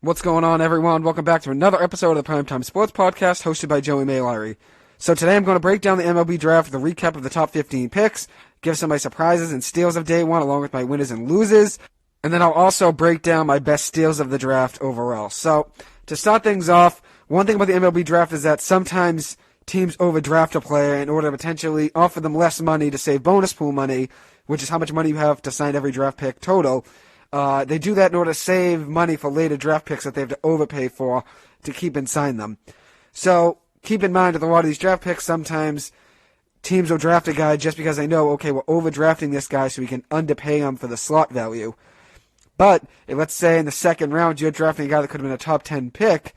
What's going on, everyone? Welcome back to another episode of the Primetime Sports Podcast, hosted by Joey Maylary. So today I'm going to break down the MLB Draft with a recap of the top 15 picks, give some of my surprises and steals of day one, along with my winners and losers, and then I'll also break down my best steals of the draft overall. So to start things off, one thing about the MLB Draft is that sometimes teams overdraft a player in order to potentially offer them less money to save bonus pool money, which is how much money you have to sign every draft pick total. They do that in order to save money for later draft picks that they have to overpay for to keep and sign them. So keep in mind with a lot of these draft picks, sometimes teams will draft a guy just because they know, okay, we're overdrafting this guy so we can underpay him for the slot value. But if, let's say in the second round you're drafting a guy that could have been a top 10 pick,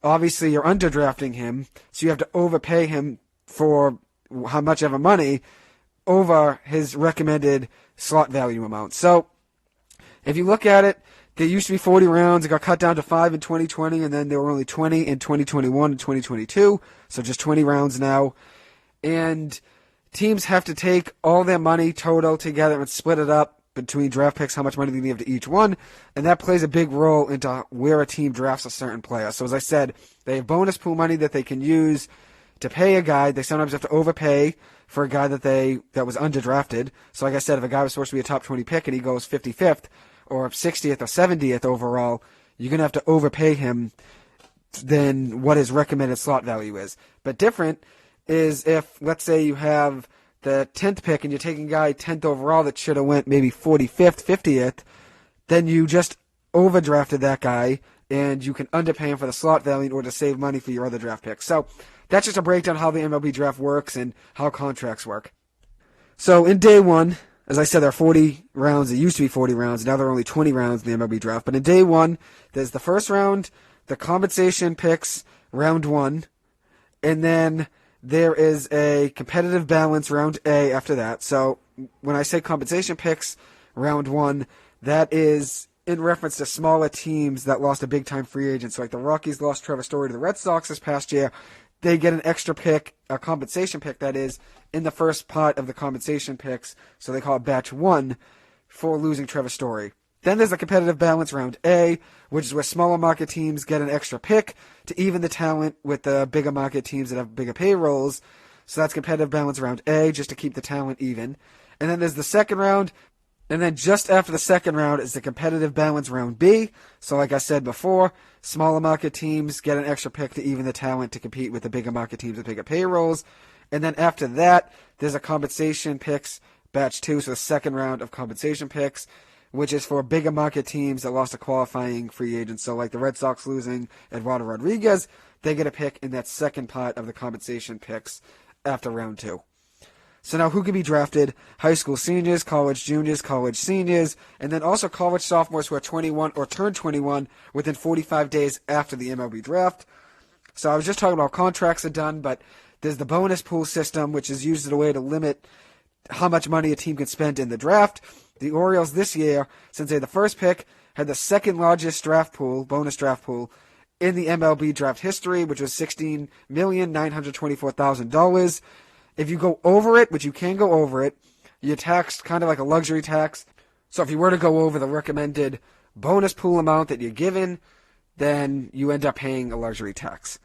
obviously you're underdrafting him, so you have to overpay him for how much ever money over his recommended slot value amount. So if you look at it, there used to be 40 rounds. It got cut down to 5 in 2020, and then there were only 20 in 2021 and 2022, so just 20 rounds now. And teams have to take all their money total together and split it up between draft picks, how much money they give to each one, and that plays a big role into where a team drafts a certain player. So as I said, they have bonus pool money that they can use to pay a guy. They sometimes have to overpay for a guy that was underdrafted. So like I said, if a guy was supposed to be a top 20 pick and he goes 55th, or 60th or 70th overall, you're going to have to overpay him than what his recommended slot value is. But different is if, let's say you have the 10th pick and you're taking a guy 10th overall that should have went maybe 45th, 50th, then you just overdrafted that guy and you can underpay him for the slot value in order to save money for your other draft picks. So that's just a breakdown of how the MLB draft works and how contracts work. So in day one, as I said, there are 40 rounds. It used to be 40 rounds. Now there are only 20 rounds in the MLB draft. But in day one, there's the first round, the compensation picks, round one. And then there is a competitive balance, round A, after that. So when I say compensation picks, round one, that is in reference to smaller teams that lost a big-time free agent. So like the Rockies lost Trevor Story to the Red Sox this past year. They get an extra pick, a compensation pick that is, in the first part of the compensation picks, so they call it batch one, for losing Trevor Story. Then there's a competitive balance round A, which is where smaller market teams get an extra pick to even the talent with the bigger market teams that have bigger payrolls. So that's competitive balance round A, just to keep the talent even. And then there's the second round, and then just after the second round is the competitive balance round B. So like I said before, smaller market teams get an extra pick to even the talent to compete with the bigger market teams with bigger payrolls. And then after that, there's a compensation picks batch 2, so the second round of compensation picks, which is for bigger market teams that lost a qualifying free agent. So like the Red Sox losing Eduardo Rodriguez, they get a pick in that second part of the compensation picks after round 2. So now who can be drafted? High school seniors, college juniors, college seniors, and then also college sophomores who are 21 or turned 21 within 45 days after the MLB draft. So I was just talking about contracts are done, but there's the bonus pool system, which is used as a way to limit how much money a team can spend in the draft. The Orioles this year, since they had the first pick, had the second largest draft pool, bonus draft pool, in the MLB draft history, which was $16,924,000. If you go over it, which you can go over it, you're taxed kind of like a luxury tax. So if you were to go over the recommended bonus pool amount that you're given, then you end up paying a luxury tax.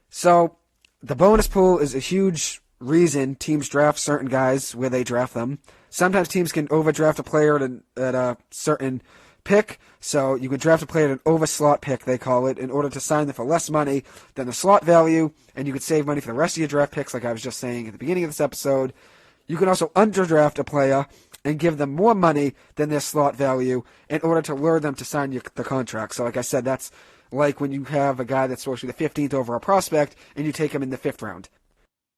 So the bonus pool is a huge reason teams draft certain guys where they draft them. Sometimes teams can overdraft a player at a certain pick, so you can draft a player at an over-slot pick, they call it, in order to sign them for less money than the slot value, and you could save money for the rest of your draft picks, like I was just saying at the beginning of this episode. You can also underdraft a player and give them more money than their slot value in order to lure them to sign the contract. So like I said, that's like when you have a guy that's supposed to be the 15th overall prospect, and you take him in the 5th round.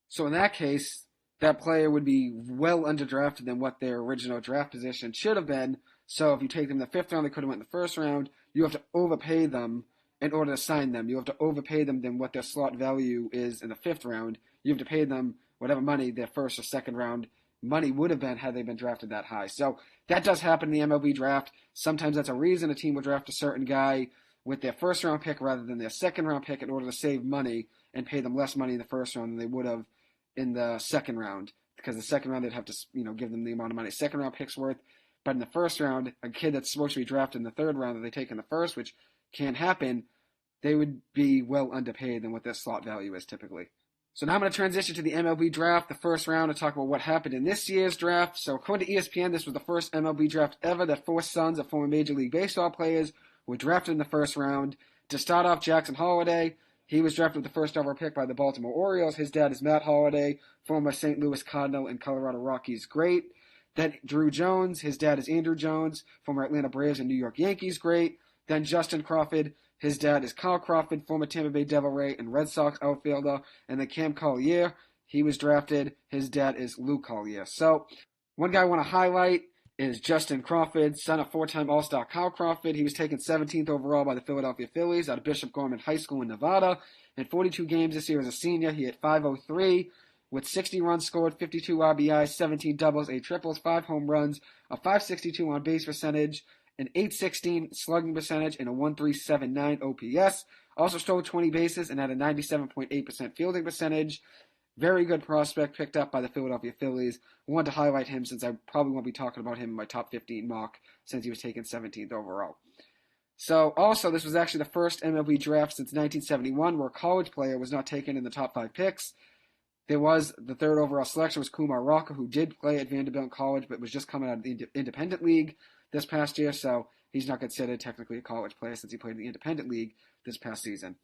So in that case, that player would be well underdrafted than what their original draft position should have been. So if you take them in the 5th round, they could have went in the 1st round. You have to overpay them in order to sign them. You have to overpay them than what their slot value is in the 5th round. You have to pay them whatever money their 1st or 2nd round money would have been had they been drafted that high. So that does happen in the MLB draft. Sometimes that's a reason a team would draft a certain guy with their 1st round pick rather than their 2nd round pick in order to save money and pay them less money in the 1st round than they would have in the 2nd round. Because the 2nd round, they'd have to, give them the amount of money 2nd round pick's worth. But in the 1st round, a kid that's supposed to be drafted in the 3rd round that they take in the 1st, which can't happen, they would be well underpaid than what their slot value is typically. So now I'm going to transition to the MLB draft, the first round, to talk about what happened in this year's draft. So according to ESPN, this was the first MLB draft ever that 4 sons of former Major League Baseball players were drafted in the first round. To start off, Jackson Holliday, he was drafted with the first overall pick by the Baltimore Orioles. His dad is Matt Holliday, former St. Louis Cardinal and Colorado Rockies great. Then Drew Jones, his dad is Andrew Jones, former Atlanta Braves and New York Yankees great. Then Justin Crawford, his dad is Carl Crawford, former Tampa Bay Devil Ray and Red Sox outfielder. And then Cam Collier, he was drafted. His dad is Lou Collier. So one guy I want to highlight is Justin Crawford, son of 4-time All-Star Carl Crawford. He was taken 17th overall by the Philadelphia Phillies out of Bishop Gorman High School in Nevada. In 42 games this year as a senior, he hit .503 with 60 runs scored, 52 RBIs, 17 doubles, 8 triples, 5 home runs, a .562 on base percentage, an .816 slugging percentage, and a .1379 OPS. Also stole 20 bases and had a 97.8% fielding percentage. Very good prospect picked up by the Philadelphia Phillies. I wanted to highlight him since I probably won't be talking about him in my top 15 mock since he was taken 17th overall. So also, this was actually the first MLB draft since 1971 where a college player was not taken in the top 5 picks. There was the third overall selection was Kumar Rocker, who did play at Vanderbilt College but was just coming out of the Independent League this past year, so he's not considered technically a college player since he played in the Independent League this past season.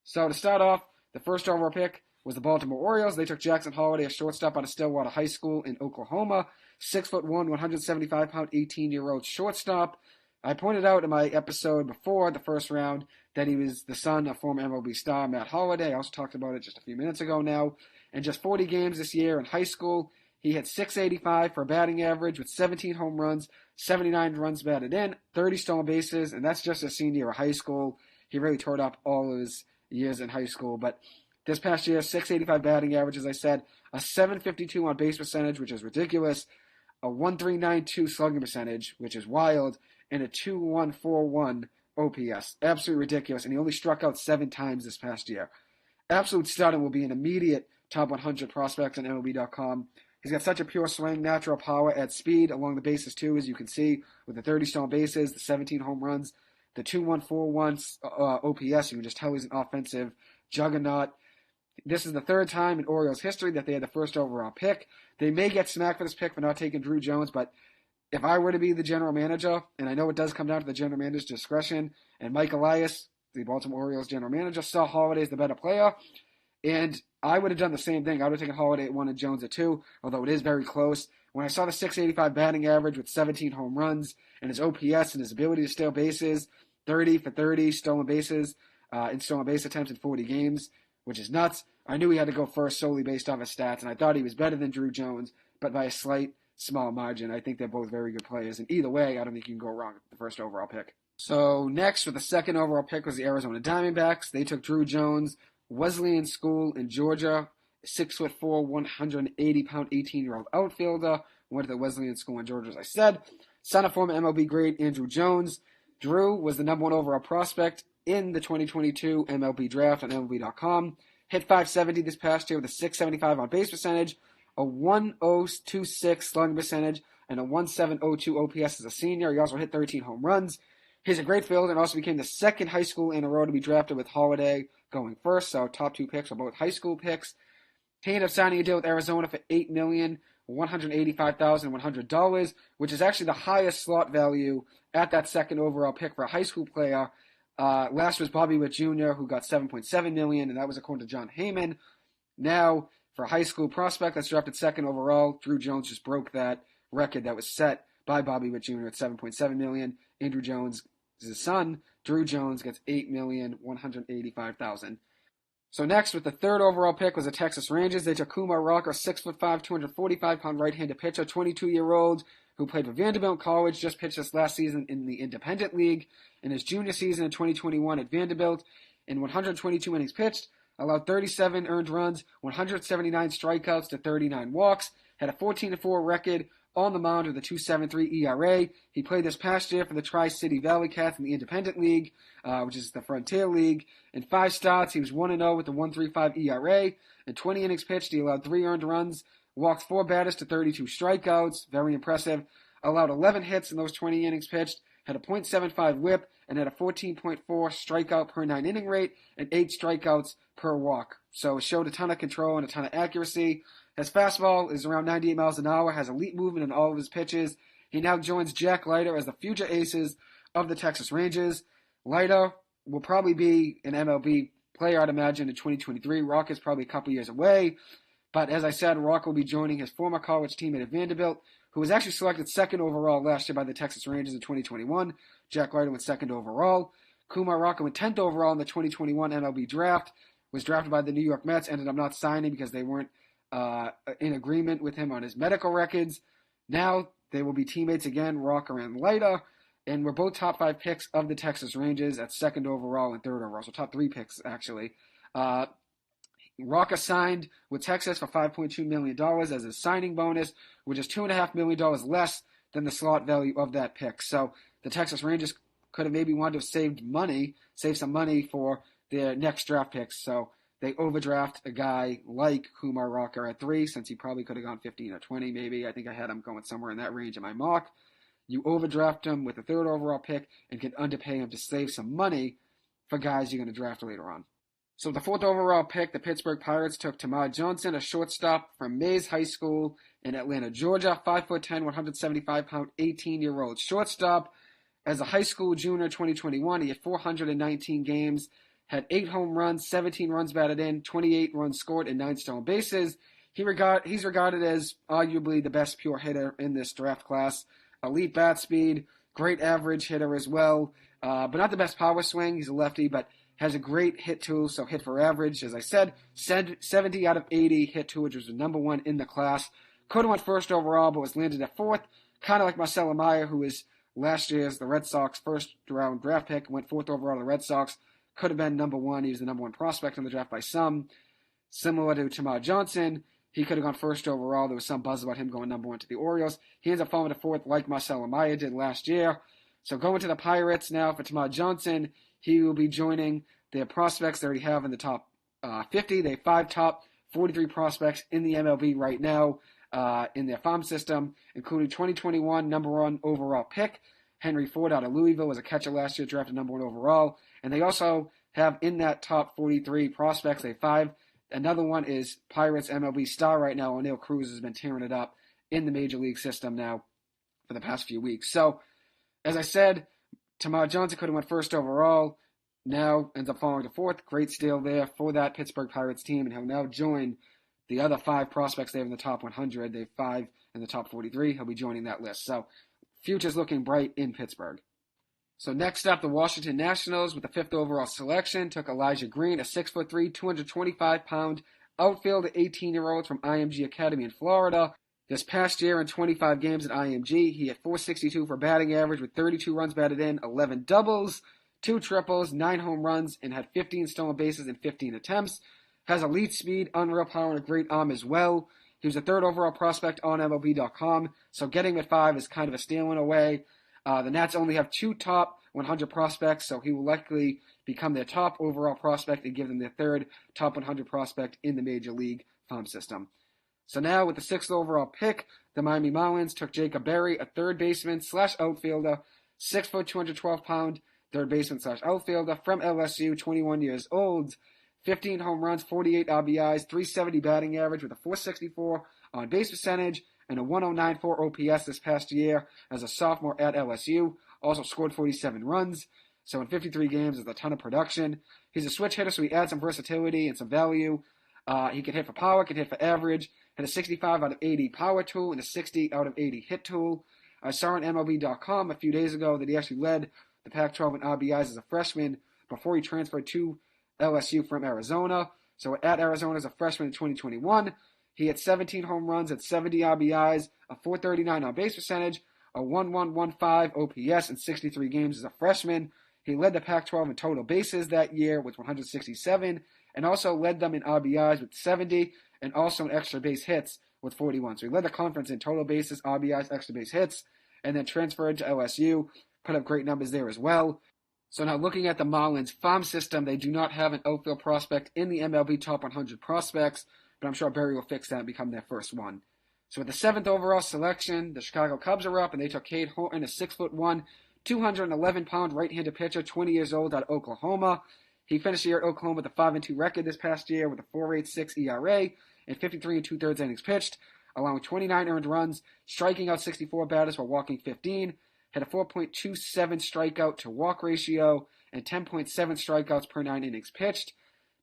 So to start off, the first overall pick was the Baltimore Orioles. They took Jackson Holliday, a shortstop out of Stillwater High School in Oklahoma, 6'1", 175-pound, 18-year-old shortstop. I pointed out in my episode before the first round that he was the son of former MLB star Matt Holliday. I also talked about it just a few minutes ago now. In just 40 games this year in high school, he hit .685 for a batting average with 17 home runs, 79 runs batted in, 30 stolen bases, and that's just a senior year of high school. He really tore up all of his years in high school, but this past year, .685 batting average, as I said, a .752 on base percentage, which is ridiculous, a .1392 slugging percentage, which is wild, and a .2141 OPS. Absolutely ridiculous, and he only struck out 7 times this past year. Absolute stud and will be an immediate top 100 prospect on MLB.com. He's got such a pure swing, natural power at speed along the bases too, as you can see, with the 30 stolen bases, the 17 home runs, the .2141 OPS. You can just tell he's an offensive juggernaut. This is the third time in Orioles history that they had the first overall pick. They may get smacked for this pick for not taking Drew Jones, but if I were to be the general manager, and I know it does come down to the general manager's discretion, and Mike Elias, the Baltimore Orioles general manager, saw Holliday as the better player, and I would have done the same thing. I would have taken Holliday at 1 and Jones at 2, although it is very close. When I saw the .685 batting average with 17 home runs and his OPS and his ability to steal bases, 30 for 30 stolen bases in stolen base attempts in 40 games, which is nuts, I knew he had to go first solely based off his stats, and I thought he was better than Drew Jones, but by a slight, small margin. I think they're both very good players, and either way, I don't think you can go wrong with the first overall pick. So next, with the second overall pick, was the Arizona Diamondbacks. They took Drew Jones, Wesleyan School in Georgia, 6'4", 180-pound, 18-year-old outfielder. Went to the Wesleyan School in Georgia, as I said. Son of former MLB great Andrew Jones. Drew was the number 1 overall prospect in the 2022 MLB Draft on MLB.com. Hit .570 this past year with a .675 on base percentage, a .1026 slugging percentage, and a .1702 OPS as a senior. He also hit 13 home runs. He's a great fielder and also became the second high school in a row to be drafted with Holliday going first, so top 2 picks are both high school picks. He ended up signing a deal with Arizona for $8,185,100, which is actually the highest slot value at that second overall pick for a high school player. Last was Bobby Witt Jr., who got $7.7 million, and that was according to John Heyman. Now, for a high school prospect that's drafted second overall, Drew Jones just broke that record that was set by Bobby Witt Jr. at $7.7 million. Andrew Jones' son, Drew Jones, gets $8,185,000. So next, with the third overall pick, was the Texas Rangers. They took Kumar Rocker, 6'5", 245-pound right-handed pitcher, 22-year-old, who played for Vanderbilt College, just pitched this last season in the Independent League. In his junior season in 2021 at Vanderbilt, in 122 innings pitched, allowed 37 earned runs, 179 strikeouts to 39 walks, had a 14-4 record on the mound with a 2.73 ERA. He played this past year for the Tri-City Valley Cats in the Independent League, which is the Frontier League. In 5 starts, he was 1-0 with a 1.35 ERA. In 20 innings pitched, he allowed 3 earned runs, walked 4 batters to 32 strikeouts. Very impressive. Allowed 11 hits in those 20 innings pitched, had a .75 whip, and had a 14.4 strikeout per 9 inning rate and 8 strikeouts per walk. So it showed a ton of control and a ton of accuracy. His fastball is around 98 miles an hour, has elite movement in all of his pitches. He now joins Jack Leiter as the future aces of the Texas Rangers. Leiter will probably be an MLB player, I'd imagine, in 2023. Rock is probably a couple years away. But as I said, Rock will be joining his former college teammate at Vanderbilt, who was actually selected second overall last year by the Texas Rangers in 2021. Jack Leiter went second overall. Kumar Rocker went 10th overall in the 2021 MLB Draft, was drafted by the New York Mets, ended up not signing because they weren't in agreement with him on his medical records. Now they will be teammates again, Rocker and Leiter, and we're both top 5 picks of the Texas Rangers at second overall and third overall, so top 3 picks actually. Rocker signed with Texas for $5.2 million as a signing bonus, which is $2.5 million less than the slot value of that pick. So the Texas Rangers could have maybe wanted to have saved some money for their next draft picks. So they overdraft a guy like Kumar Rocker at 3, since he probably could have gone 15 or 20 maybe. I think I had him going somewhere in that range in my mock. You overdraft him with a 3rd overall pick and can underpay him to save some money for guys you're going to draft later on. So the 4th overall pick, the Pittsburgh Pirates took Tamar Johnson, a shortstop from Mays High School in Atlanta, Georgia, 5'10", 175-pound, 18-year-old shortstop. As a high school junior 2021, he had 419 games, had 8 home runs, 17 runs batted in, 28 runs scored, and 9 stolen bases. He's regarded as arguably the best pure hitter in this draft class. Elite bat speed, great average hitter as well, but not the best power swing. He's a lefty, but has a great hit tool, so hit for average. As I said, 70 out of 80 hit tool, which was the number 1 in the class. Could have went 1st overall, but was landed at 4th. Kind of like Marcelo Meyer, who was last year's the Red Sox first-round draft pick, went 4th overall to the Red Sox. Could have been number 1. He was the number 1 prospect in the draft by some. Similar to Tamar Johnson, he could have gone 1st overall. There was some buzz about him going number 1 to the Orioles. He ends up falling to 4th like Marcelo Meyer did last year. So going to the Pirates now for Tamar Johnson, he will be joining their prospects they already have in the top 50. They have 5 top 43 prospects in the MLB right now in their farm system, including 2021 number 1 overall pick, Henry Ford out of Louisville, was a catcher last year, drafted number 1 overall. And they also have in that top 43 prospects, they have 5. Another one is Pirates MLB star right now, O'Neal Cruz, has been tearing it up in the Major League system now for the past few weeks. So, as I said, Tamar Johnson could have went 1st overall. Now ends up falling to 4th. Great steal there for that Pittsburgh Pirates team, and he'll now join the other 5 prospects they have in the top 100. They have 5 in the top 43. He'll be joining that list. So, future's looking bright in Pittsburgh. So next up, the Washington Nationals with the 5th overall selection took Elijah Green, a 6'3", 225-pound outfielder, 18-year-old from IMG Academy in Florida. This past year in 25 games at IMG, he had .462 for batting average with 32 runs batted in, 11 doubles, 2 triples, 9 home runs, and had 15 stolen bases in 15 attempts. Has elite speed, unreal power, and a great arm as well. He was the 3rd overall prospect on MLB.com, so getting him at 5 is kind of a steal in a way. The Nats only have 2 top 100 prospects, so he will likely become their top overall prospect and give them their 3rd top 100 prospect in the Major League farm system. So now with the 6th overall pick, the Miami Marlins took Jacob Berry, a 3rd baseman / outfielder, 6', 212-pound 3rd baseman / outfielder from LSU, 21 years old, 15 home runs, 48 RBIs, 370 batting average with a .464 on base percentage and a 109.4 OPS this past year as a sophomore at LSU. Also scored 47 runs. So in 53 games, there's a ton of production. He's a switch hitter, so he adds some versatility and some value. He can hit for power, can hit for average. Had a 65 out of 80 power tool and a 60 out of 80 hit tool. I saw on MLB.com a few days ago that he actually led the Pac-12 in RBIs as a freshman before he transferred to LSU from Arizona. So at Arizona as a freshman in 2021, he had 17 home runs at 70 RBIs, a .439 on base percentage, a 1.115 OPS in 63 games as a freshman. He led the Pac-12 in total bases that year with 167, and also led them in RBIs with 70, and also in extra base hits with 41. So he led the conference in total bases, RBIs, extra base hits, and then transferred to LSU, put up great numbers there as well. So now looking at the Marlins farm system, they do not have an outfield prospect in the MLB top 100 prospects, but I'm sure Barry will fix that and become their first one. So with the 7th overall selection, the Chicago Cubs are up, and they took Cade Horton, a 6'1", 211-pound right-handed pitcher, 20 years old, out of Oklahoma. He finished the year at Oklahoma with a 5-2 record this past year with a 4.86 ERA and 53 2/3 innings pitched, allowing 29 earned runs, striking out 64 batters while walking 15, had a 4.27 strikeout to walk ratio, and 10.7 strikeouts per 9 innings pitched.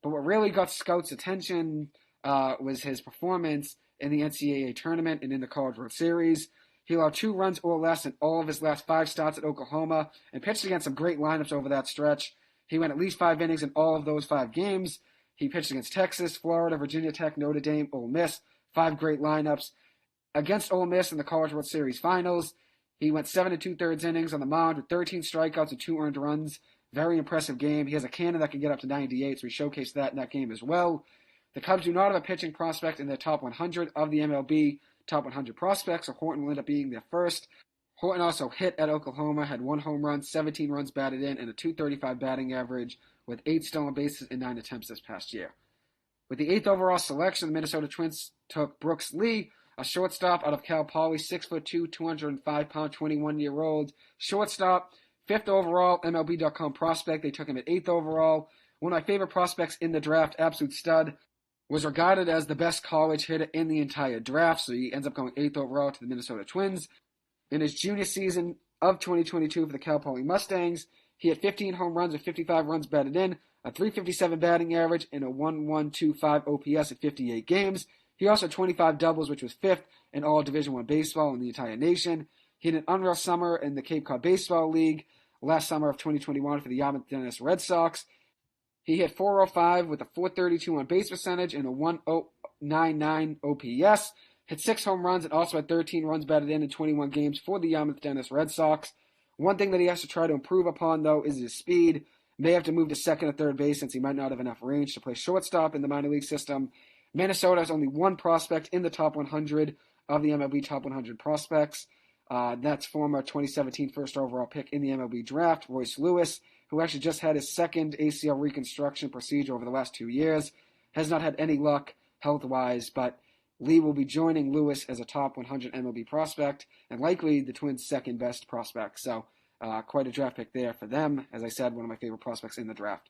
But what really got scouts' attention was his performance in the NCAA tournament and in the College World Series. He allowed 2 runs or less in all of his last 5 starts at Oklahoma and pitched against some great lineups over that stretch. He went at least 5 innings in all of those 5 games. He pitched against Texas, Florida, Virginia Tech, Notre Dame, Ole Miss. 5 great lineups. Against Ole Miss in the College World Series Finals, he went 7 2/3 innings on the mound with 13 strikeouts and 2 earned runs. Very impressive game. He has a cannon that can get up to 98, so he showcased that in that game as well. The Cubs do not have a pitching prospect in their top 100 of the MLB top 100 prospects, so Horton will end up being their first. Horton also hit at Oklahoma, had 1 home run, 17 runs batted in, and a .235 batting average with 8 stolen bases in 9 attempts this past year. With the 8th overall selection, the Minnesota Twins took Brooks Lee, a shortstop out of Cal Poly, 6'2", 205-pound, 21-year-old shortstop. 5th overall, MLB.com prospect. They took him at 8th overall. One of my favorite prospects in the draft, absolute stud. Was regarded as the best college hitter in the entire draft, so he ends up going 8th overall to the Minnesota Twins. In his junior season of 2022 for the Cal Poly Mustangs, he had 15 home runs with 55 runs batted in, a .357 batting average, and a 1.125 OPS at 58 games. He also had 25 doubles, which was 5th in all Division I baseball in the entire nation. He had an unreal summer in the Cape Cod Baseball League last summer of 2021 for the Yarmouth Dennis Red Sox. He hit .405 with a .432 on base percentage and a 1.099 OPS. Hit 6 home runs and also had 13 runs batted in 21 games for the Yarmouth Dennis Red Sox. One thing that he has to try to improve upon, though, is his speed. May have to move to second or third base since he might not have enough range to play shortstop in the minor league system. Minnesota has only 1 prospect in the top 100 of the MLB top 100 prospects. That's former 2017 first overall pick in the MLB Draft, Royce Lewis, who actually just had his 2nd ACL reconstruction procedure over the last 2 years. Has not had any luck health-wise, but Lee will be joining Lewis as a top 100 MLB prospect and likely the Twins' 2nd best prospect. So quite a draft pick there for them. As I said, one of my favorite prospects in the draft.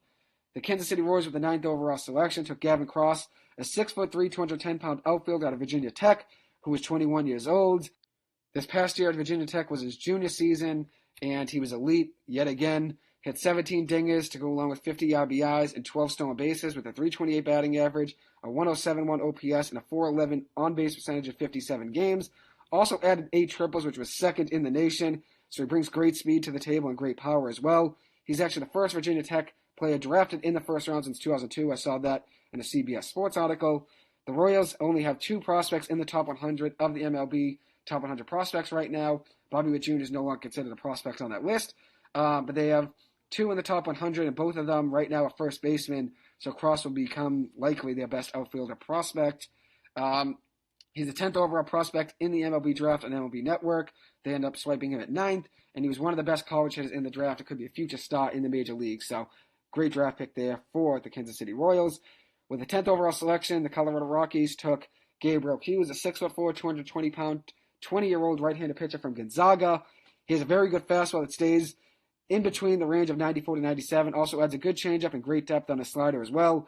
The Kansas City Royals with the 9th overall selection took Gavin Cross, a 6'3", 210-pound outfielder out of Virginia Tech, who was 21 years old. This past year at Virginia Tech was his junior season, and he was elite yet again. Hit 17 dingers to go along with 50 RBIs and 12 stolen bases with a .328 batting average, a 1.071 OPS, and a .411 on-base percentage of 57 games. Also added 8 triples, which was 2nd in the nation, so he brings great speed to the table and great power as well. He's actually the first Virginia Tech player drafted in the first round since 2002. I saw that in a CBS Sports article. The Royals only have 2 prospects in the top 100 of the MLB top 100 prospects right now. Bobby Witt Jr. is no longer considered a prospect on that list, but they have 2 in the top 100, and both of them right now are first basemen, so Cross will become likely their best outfielder prospect. He's the 10th overall prospect in the MLB Draft on MLB Network. They end up swiping him at 9th, and he was one of the best college hitters in the draft. It could be a future star in the major leagues, so great draft pick there for the Kansas City Royals. With the 10th overall selection, the Colorado Rockies took Gabriel Hughes, a 6'4", 220-pound, 20-year-old right-handed pitcher from Gonzaga. He has a very good fastball that stays in between the range of 94 to 97. Also adds a good changeup and great depth on his slider as well.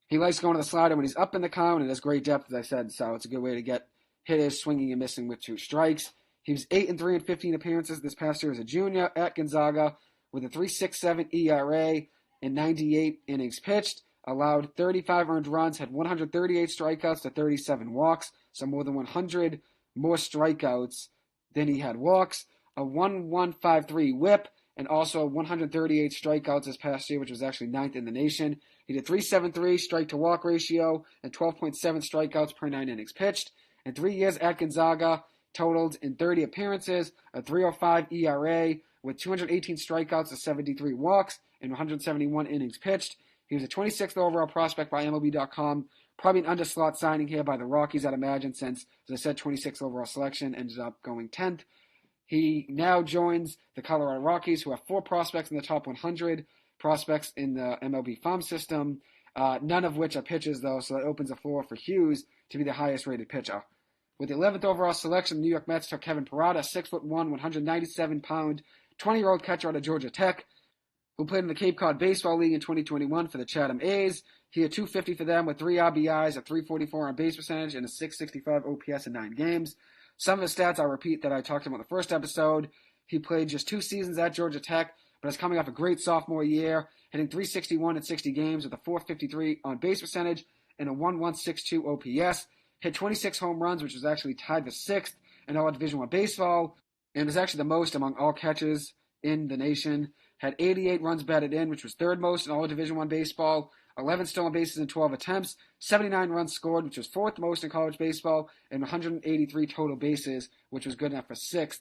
He likes going to the slider when he's up in the count and has great depth, as I said, so it's a good way to get hitters swinging and missing with 2 strikes. He was 8-3 in 15 appearances this past year as a junior at Gonzaga with a .367 ERA and 98 innings pitched. Allowed 35 earned runs, had 138 strikeouts to 37 walks, so more than 100 more strikeouts than he had walks. A 1.153 whip, and also 138 strikeouts this past year, which was actually 9th in the nation. He did .373 strike-to-walk ratio and 12.7 strikeouts per 9 innings pitched. In 3 years at Gonzaga, totaled in 30 appearances, a .305 ERA with 218 strikeouts to 73 walks and 171 innings pitched. He was a 26th overall prospect by MLB.com. Probably an underslot signing here by the Rockies, I'd imagine, since, as I said, 26th overall selection, ended up going 10th. He now joins the Colorado Rockies, who have 4 prospects in the top 100 prospects in the MLB farm system, none of which are pitchers, though, so that opens a floor for Hughes to be the highest-rated pitcher. With the 11th overall selection, the New York Mets took Kevin Parada, 6'1", 197-pound, 20-year-old catcher out of Georgia Tech, who played in the Cape Cod Baseball League in 2021 for the Chatham A's. He had .250 for them with 3 RBIs, a .344 on base percentage, and a .665 OPS in 9 games. Some of his stats I'll repeat that I talked about in the first episode. He played just 2 seasons at Georgia Tech, but is coming off a great sophomore year, hitting .361 in 60 games with a .453 on base percentage and a .1162 OPS. Hit 26 home runs, which was actually tied for 6th in all Division I baseball, and was actually the most among all catchers in the nation. Had 88 runs batted in, which was 3rd most in all Division I baseball. 11 stolen bases in 12 attempts. 79 runs scored, which was 4th most in college baseball. And 183 total bases, which was good enough for 6th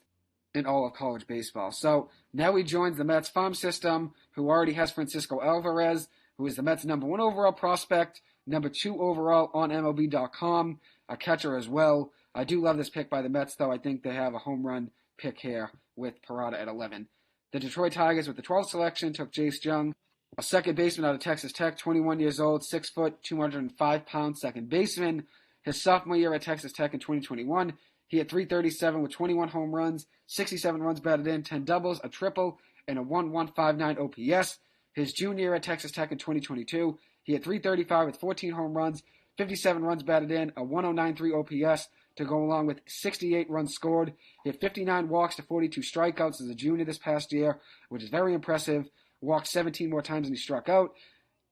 in all of college baseball. So now he joins the Mets farm system, who already has Francisco Alvarez, who is the Mets' number 1 overall prospect, number 2 overall on MLB.com, a catcher as well. I do love this pick by the Mets, though. I think they have a home run pick here with Parada at 11. The Detroit Tigers, with the 12th selection, took Jace Jung, a second baseman out of Texas Tech, 21 years old, 6 foot, 205 pounds, second baseman. His sophomore year at Texas Tech in 2021, he had .337 with 21 home runs, 67 runs batted in, 10 doubles, a triple, and a .1159 OPS. His junior year at Texas Tech in 2022, he had .335 with 14 home runs, 57 runs batted in, a .1093 OPS to go along with 68 runs scored. He had 59 walks to 42 strikeouts as a junior this past year, which is very impressive. Walked 17 more times than he struck out.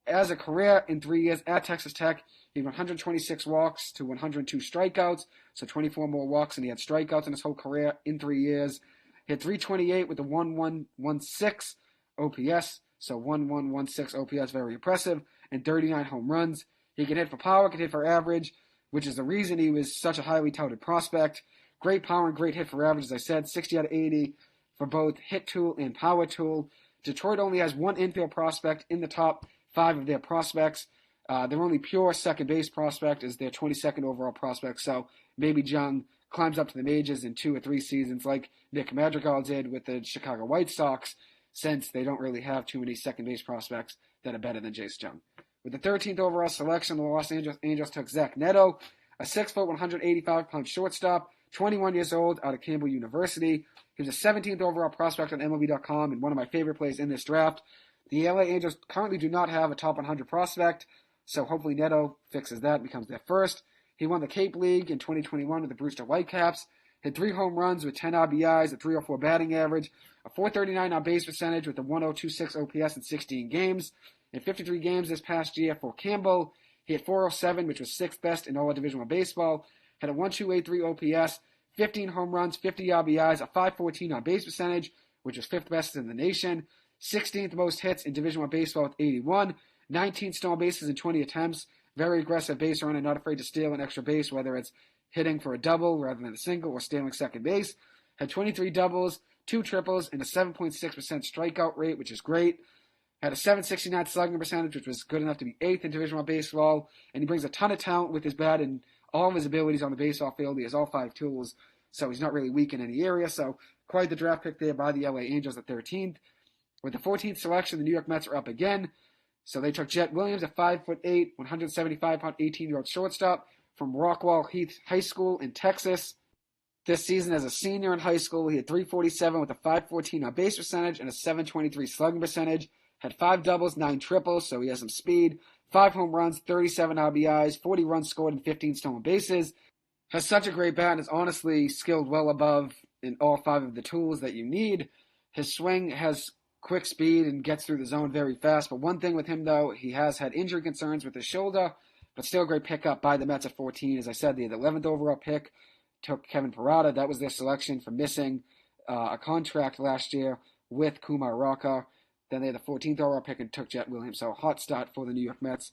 As a career in 3 years at Texas Tech, he had 126 walks to 102 strikeouts, so 24 more walks than he had strikeouts in his whole career in 3 years. He had .328 with a .1116 OPS, so 1116 OPS, very impressive, and 39 home runs. He can hit for power, can hit for average, which is the reason he was such a highly touted prospect. Great power and great hit for average, as I said, 60 out of 80 for both hit tool and power tool. Detroit only has 1 infield prospect in the top 5 of their prospects. Their only pure second base prospect is their 22nd overall prospect, so maybe Jung climbs up to the majors in 2 or 3 seasons like Nick Madrigal did with the Chicago White Sox, since they don't really have too many second base prospects that are better than Jace Jung. With the 13th overall selection, the Los Angeles Angels took Zach Neto, a 6 foot, 185-pound shortstop, 21 years old, out of Campbell University. He was a 17th overall prospect on MLB.com and one of my favorite plays in this draft. The LA Angels currently do not have a top 100 prospect, so hopefully Neto fixes that and becomes their first. He won the Cape League in 2021 with the Brewster Whitecaps, hit 3 home runs with 10 RBIs, a .304 batting average, a .439 on base percentage with a .1026 OPS in 16 games. In 53 games this past year for Campbell, he hit .407, which was 6th best in all of Division I baseball, had a .1283 OPS, 15 home runs, 50 RBIs, a .514 on base percentage, which was 5th best in the nation, 16th most hits in Division I baseball with 81, 19 stolen bases in 20 attempts, very aggressive base runner, not afraid to steal an extra base, whether it's hitting for a double rather than a single or stealing second base, had 23 doubles, 2 triples, and a 7.6% strikeout rate, which is great. Had a .769 slugging percentage, which was good enough to be 8th in Division I baseball, and he brings a ton of talent with his bat and all of his abilities on the baseball field. He has all 5 tools, so he's not really weak in any area. So quite the draft pick there by the LA Angels at 13th. With the 14th selection, the New York Mets are up again. So they took Jet Williams, a 5'8", 175-pound, 18-year-old shortstop from Rockwall Heath High School in Texas. This season, as a senior in high school, he had .347 with a .514 on base percentage and a .723 slugging percentage. Had 5 doubles, 9 triples, so he has some speed. 5 home runs, 37 RBIs, 40 runs scored, and 15 stolen bases. Has such a great bat and is honestly skilled well above in all 5 of the tools that you need. His swing has quick speed and gets through the zone very fast. But one thing with him, though, he has had injury concerns with his shoulder, but still a great pickup by the Mets at 14. As I said, they had the 11th overall pick, took Kevin Parada. That was their selection for missing a contract last year with Kumar Rocker. Then they had the 14th overall pick and took Jet Williams. So a hot start for the New York Mets.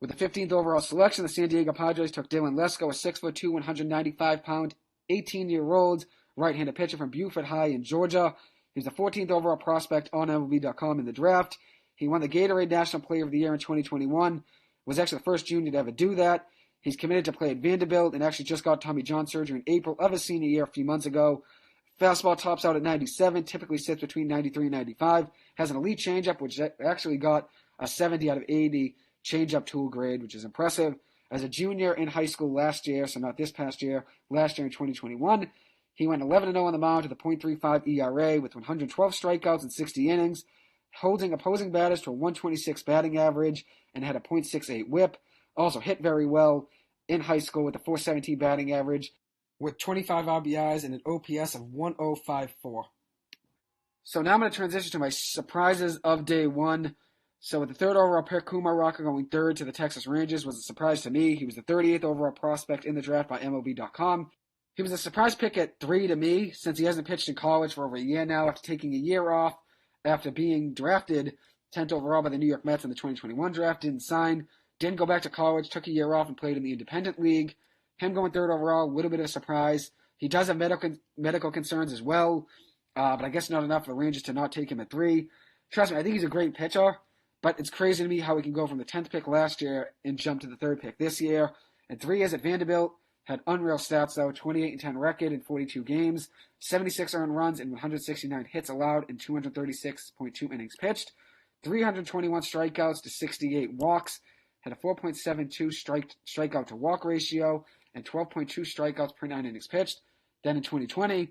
With the 15th overall selection, the San Diego Padres took Dylan Lesko, a 6'2", 195-pound, 18-year-old right-handed pitcher from Buford High in Georgia. He was the 14th overall prospect on MLB.com in the draft. He won the Gatorade National Player of the Year in 2021. Was actually the first junior to ever do that. He's committed to play at Vanderbilt and actually just got Tommy John surgery in April of his senior year a few months ago. Fastball tops out at 97, typically sits between 93 and 95. Has an elite changeup, which actually got a 70 out of 80 changeup tool grade, which is impressive. As a junior in high school last year, so not this past year, last year in 2021, He went 11-0 on the mound with a .35 ERA with 112 strikeouts in 60 innings, holding opposing batters to a 126 batting average and had a .68 whip. Also hit very well in high school with a 417 batting average with 25 RBIs and an OPS of 1054. So now I'm going to transition to my surprises of day one. So with the third overall pick, Kumar Rocker going third to the Texas Rangers was a surprise to me. He was the 38th overall prospect in the draft by MLB.com. He was a surprise pick at 3 to me since he hasn't pitched in college for over a year now after taking a year off after being drafted 10th overall by the New York Mets in the 2021 draft. Didn't sign, didn't go back to college, took a year off and played in the independent league. Him going third overall, a little bit of a surprise. He does have medical concerns as well, but I guess not enough for the Rangers to not take him at 3. Trust me, I think he's a great pitcher, but it's crazy to me how he can go from the 10th pick last year and jump to the 3rd pick this year. And 3 years at Vanderbilt, had unreal stats though, 28-10 record in 42 games, 76 earned runs and 169 hits allowed in 236.2 innings pitched, 321 strikeouts to 68 walks, had a 4.72 strikeout to walk ratio, and 12.2 strikeouts per 9 innings pitched. Then in 2020,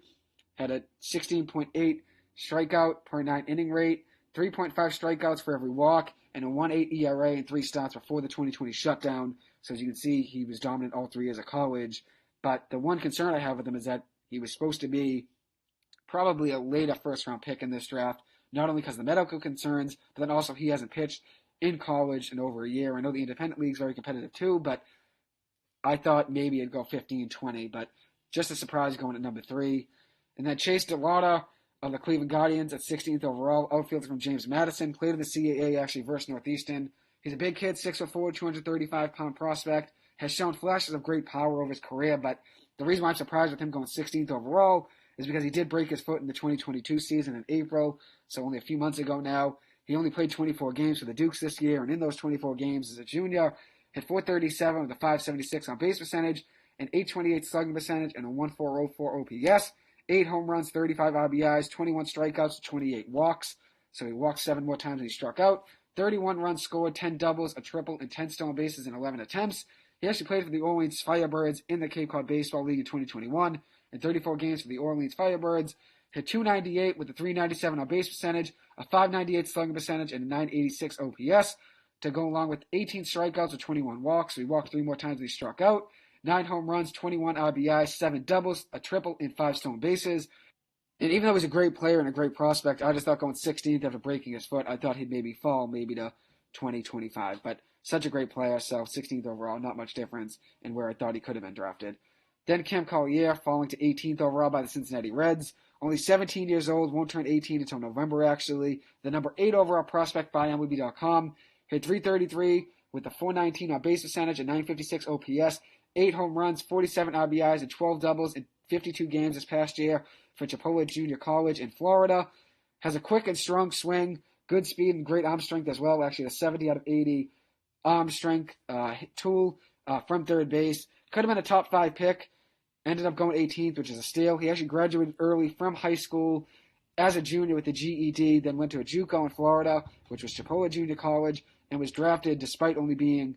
had a 16.8 strikeout per 9 inning rate, 3.5 strikeouts for every walk, and a 1.8 ERA in 3 starts before the 2020 shutdown. So as you can see, he was dominant all 3 years of college. But the one concern I have with him is that he was supposed to be probably a later first-round pick in this draft, not only because of the medical concerns, but then also he hasn't pitched in college in over a year. I know the independent league is very competitive too, but I thought maybe it'd go 15-20, but just a surprise going at number 3. And then Chase DeLauder of the Cleveland Guardians at 16th overall, outfielder from James Madison, played in the CAA actually versus Northeastern. He's a big kid, 6'4", 235-pound prospect, has shown flashes of great power over his career, but the reason why I'm surprised with him going 16th overall is because he did break his foot in the 2022 season in April, so only a few months ago now. He only played 24 games for the Dukes this year, and in those 24 games as a junior, hit .437 with a .576 on base percentage, an .828 slugging percentage, and a 1.404 OPS, 8 home runs, 35 RBIs, 21 strikeouts, 28 walks, so he walked 7 more times than he struck out. 31 runs scored, 10 doubles, a triple, and 10 stolen bases in 11 attempts. He actually played for the Orleans Firebirds in the Cape Cod Baseball League in 2021, and 34 games for the Orleans Firebirds. Hit .298 with a .397 on base percentage, a .598 slugging percentage, and a .986 OPS to go along with 18 strikeouts with 21 walks. So he walked 3 more times than he struck out. 9 home runs, 21 RBIs, 7 doubles, a triple, and 5 stolen bases. And even though he's a great player and a great prospect, I just thought going 16th after breaking his foot, I thought he'd maybe fall maybe to 20, 25. But such a great player, so 16th overall, not much difference in where I thought he could have been drafted. Then Cam Collier falling to 18th overall by the Cincinnati Reds. Only 17 years old, won't turn 18 until November actually. The number 8 overall prospect by MLB.com. Hit .333 with a .419 on base percentage, a .956 OPS, 8 home runs, 47 RBIs, and 12 doubles in 52 games this past year for Chipola Junior College in Florida. Has a quick and strong swing, good speed, and great arm strength as well. Actually, a 70 out of 80 arm strength tool from third base. Could have been a top 5 pick. Ended up going 18th, which is a steal. He actually graduated early from high school as a junior with a GED, then went to a JUCO in Florida, which was Chipola Junior College, and was drafted despite only being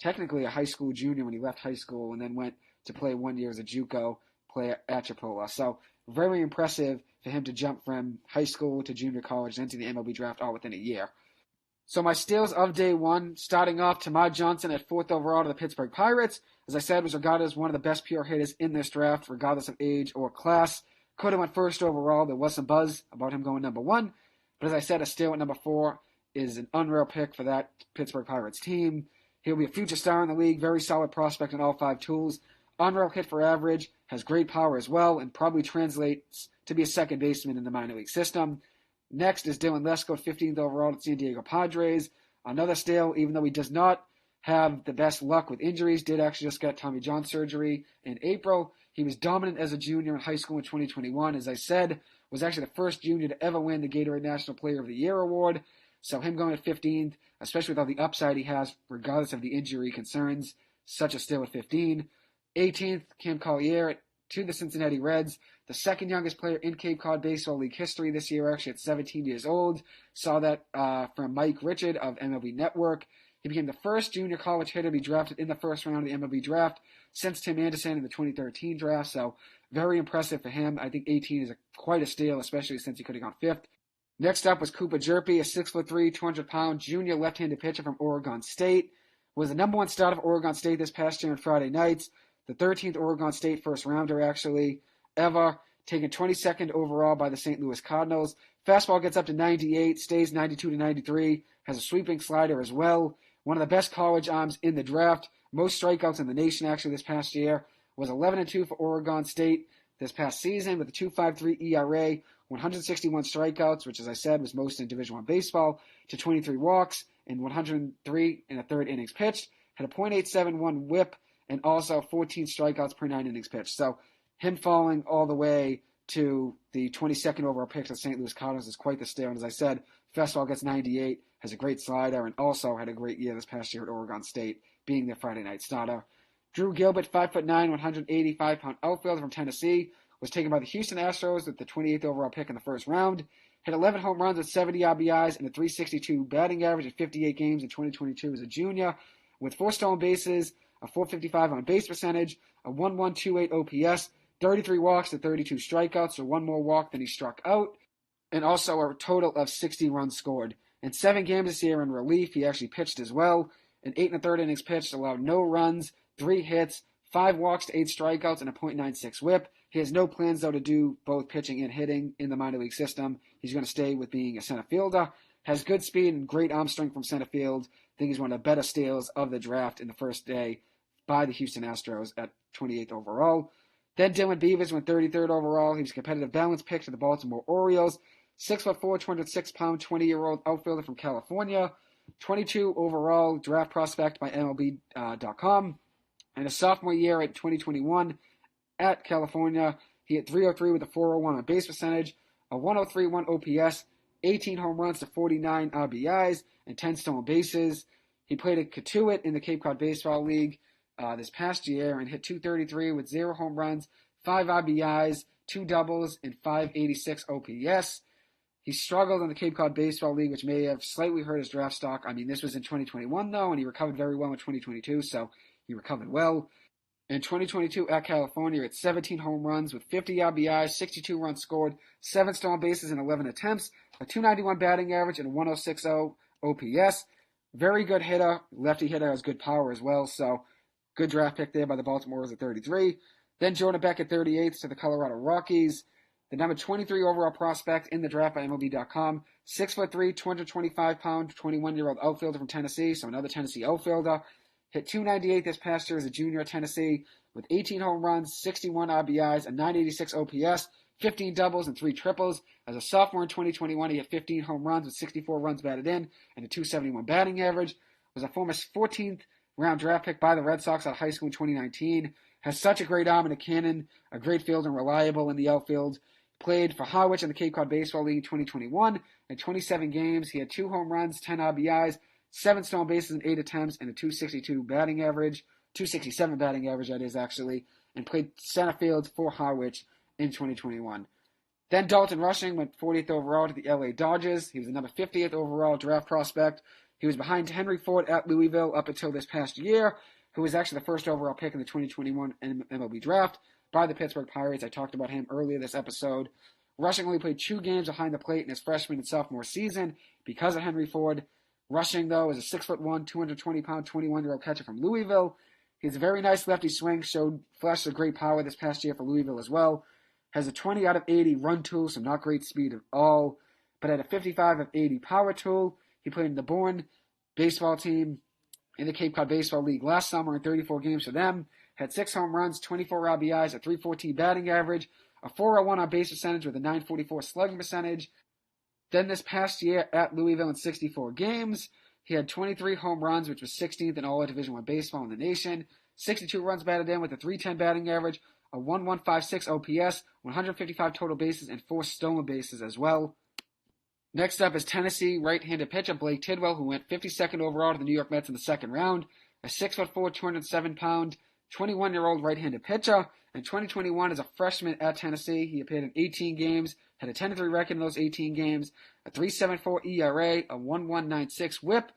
technically a high school junior when he left high school, and then went to play 1 year as a JUCO player at Chipola. So very impressive for him to jump from high school to junior college and into the MLB draft all within a year. So my steals of day one, starting off, Tamar Johnson at 4th overall to the Pittsburgh Pirates. As I said, was regarded as one of the best pure hitters in this draft, regardless of age or class. Could have went 1st overall. There was some buzz about him going number 1. But as I said, a steal at number 4 is an unreal pick for that Pittsburgh Pirates team. He'll be a future star in the league, very solid prospect in all 5 tools. Unreal hit for average, has great power as well, and probably translates to be a second baseman in the minor league system. Next is Dylan Lesko, 15th overall to San Diego Padres. Another steal, even though he does not have the best luck with injuries, did actually just get Tommy John surgery in April. He was dominant as a junior in high school in 2021. As I said, was actually the first junior to ever win the Gatorade National Player of the Year award. So him going at 15th, especially with all the upside he has, regardless of the injury concerns, such a steal at 15. 18th, Cam Collier at to the Cincinnati Reds. The second youngest player in Cape Cod Baseball League history this year, actually at 17 years old. Saw that from Mike Richard of MLB Network. He became the first junior college hitter to be drafted in the first round of the MLB Draft since Tim Anderson in the 2013 draft, so very impressive for him. I think 18 is quite a steal, especially since he could have gone fifth. Next up was Cooper Jerpy, a 6'3", 200-pound junior left-handed pitcher from Oregon State. Was the number one starter for Oregon State this past year on Friday nights. The 13th Oregon State first-rounder, actually, ever. Taken 22nd overall by the St. Louis Cardinals. Fastball gets up to 98, stays 92 to 93, has a sweeping slider as well. One of the best college arms in the draft. Most strikeouts in the nation, actually, this past year. Was 11-2 for Oregon State this past season with a 2.53 ERA, 161 strikeouts, which, as I said, was most in Division I baseball, to 23 walks and 103 in the third innings pitched. Had a .871 whip and also 14 strikeouts per 9 innings pitched. So him falling all the way to the 22nd overall pick to the St. Louis Cardinals is quite the steal. And as I said, fastball gets 98, has a great slider, and also had a great year this past year at Oregon State, being their Friday night starter. Drew Gilbert, 5'9", 185-pound outfielder from Tennessee, was taken by the Houston Astros with the 28th overall pick in the first round. Hit 11 home runs with 70 RBIs and a .362 batting average in 58 games in 2022 as a junior, with 4 stolen bases, a .455 on base percentage, a 1.128 OPS, 33 walks to 32 strikeouts, so one more walk than he struck out, and also a total of 60 runs scored. In 7 games this year in relief, he actually pitched as well. In 8 1/3 innings pitched, allowed no runs, 3 hits, 5 walks to 8 strikeouts, and a .96 whip. He has no plans, though, to do both pitching and hitting in the minor league system. He's going to stay with being a center fielder. Has good speed and great arm strength from center field. I think he's one of the better steals of the draft in the first day by the Houston Astros at 28th overall. Then Dylan Beavers went 33rd overall. He was a competitive balance pick to the Baltimore Orioles. 6'4", 206-pound, 20-year-old outfielder from California. 22 overall draft prospect by MLB.com. And a sophomore year at 2021 at California, he hit .303 with a .401 on base percentage, a 1.031 OPS, 18 home runs to 49 RBIs, and 10 stolen bases. He played at Katuitt in the Cape Cod Baseball League this past year and hit .233 with 0 home runs, 5 RBIs, 2 doubles, and .586 OPS. He struggled in the Cape Cod Baseball League, which may have slightly hurt his draft stock. I mean, this was in 2021, though, and he recovered very well in 2022, so he recovered well. In 2022 at California, at 17 home runs with 50 RBIs, 62 runs scored, 7 stolen bases in 11 attempts, a .291 batting average, and a 1.060 OPS. Very good hitter. Lefty hitter, has good power as well, so good draft pick there by the Baltimore Orioles at 33. Then Jordan Beck at 38th to the Colorado Rockies. The number 23 overall prospect in the draft by MLB.com. 6'3", 225-pound, 21-year-old outfielder from Tennessee, so another Tennessee outfielder. Hit .298 this past year as a junior at Tennessee with 18 home runs, 61 RBIs, a .986 OPS, 15 doubles, and 3 triples. As a sophomore in 2021, he hit 15 home runs with 64 runs batted in and a .271 batting average. Was a former 14th round draft pick by the Red Sox out of high school in 2019. Has such a great arm and a cannon, a great fielder and reliable in the outfield. Played for Harwich in the Cape Cod Baseball League in 2021. In 27 games, he had 2 home runs, 10 RBIs, 7 stolen bases in 8 attempts, and a .262 batting average. .267 batting average, that is, actually. And played center field for Harwich in 2021. Then Dalton Rushing went 40th overall to the LA Dodgers. He was the number 50th overall draft prospect. He was behind Henry Ford at Louisville up until this past year, who was actually the first overall pick in the 2021 MLB Draft by the Pittsburgh Pirates. I talked about him earlier this episode. Rushing only played 2 games behind the plate in his freshman and sophomore season because of Henry Ford. Rushing, though, is a 6'1", 220-pound, 21-year-old catcher from Louisville. He has a very nice lefty swing, showed flashes of great power this past year for Louisville as well. Has a 20 out of 80 run tool, so not great speed at all, but had a 55 of 80 power tool. He played in the Bourne baseball team in the Cape Cod Baseball League last summer in 34 games for them. Had 6 home runs, 24 RBIs, a .314 batting average, a .401 on base percentage with a .944 slugging percentage. Then this past year at Louisville in 64 games, he had 23 home runs, which was 16th in all of Division I baseball in the nation, 62 runs batted in with a .310 batting average, a .1156 OPS, 155 total bases, and 4 stolen bases as well. Next up is Tennessee right-handed pitcher Blake Tidwell, who went 52nd overall to the New York Mets in the second round. A 6'4", 207-pound, 21-year-old right-handed pitcher. In 2021, as a freshman at Tennessee, he appeared in 18 games, had a 10-3 record in those 18 games, a 3.74 ERA, a 1.196 WHIP,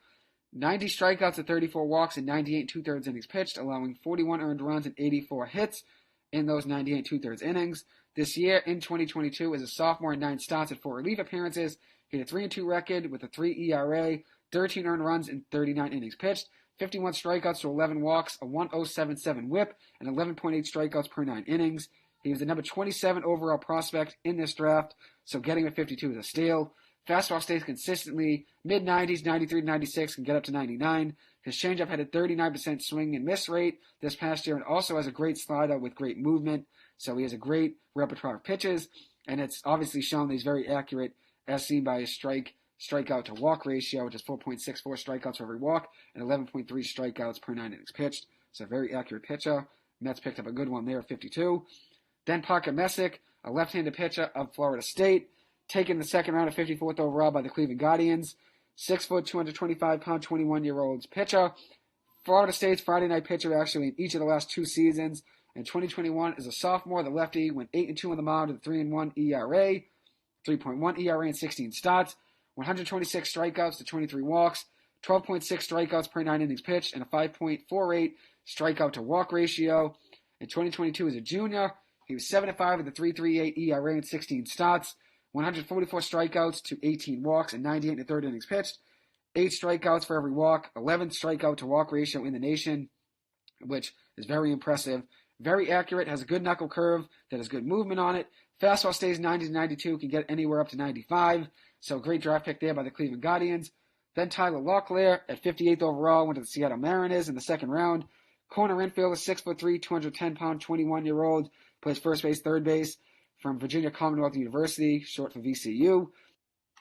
90 strikeouts and 34 walks in 98 2/3 innings pitched, allowing 41 earned runs and 84 hits in those 98 2/3 innings. This year, in 2022, as a sophomore in 9 starts and 4 relief appearances, he had a 3-2 record with a 3 ERA, 13 earned runs in 39 innings pitched, 51 strikeouts to 11 walks, a 1.077 WHIP, and 11.8 strikeouts per 9 innings. He was the number 27 overall prospect in this draft, so getting him at 52 is a steal. Fastball stays consistently mid-90s, 93 to 96, can get up to 99. His changeup had a 39% swing and miss rate this past year, and also has a great slider with great movement. So he has a great repertoire of pitches, and it's obviously shown that he's very accurate, as seen by his strikeout to walk ratio, which is 4.64 strikeouts for every walk, and 11.3 strikeouts per 9 innings pitched. So a very accurate pitcher. Mets picked up a good one there, 52. Then Parker Messick, a left-handed pitcher of Florida State, taken in the second round of 54th overall by the Cleveland Guardians. 6 foot, 225-pound, 21-year-old pitcher. Florida State's Friday night pitcher actually in each of the last 2 seasons. In 2021, as a sophomore, the lefty went 8-2 on the mound with a 3.1 ERA, 3.1 ERA in 16 starts, 126 strikeouts to 23 walks, 12.6 strikeouts per 9 innings pitched, and a 5.48 strikeout to walk ratio. In 2022, as a junior, he was 7-5 with a 3.38 ERA in 16 starts, 144 strikeouts to 18 walks, and 98 and a third innings pitched, 8 strikeouts for every walk, 11 strikeout to walk ratio in the nation, which is very impressive. Very accurate, has a good knuckle curve that has good movement on it. Fastball stays 90 to 92, can get anywhere up to 95. So great draft pick there by the Cleveland Guardians. Then Tyler Locklear at 58th overall went to the Seattle Mariners in the second round. Corner infielder, 6'3", 210-pound, 21-year-old, plays first base, third base from Virginia Commonwealth University, short for VCU.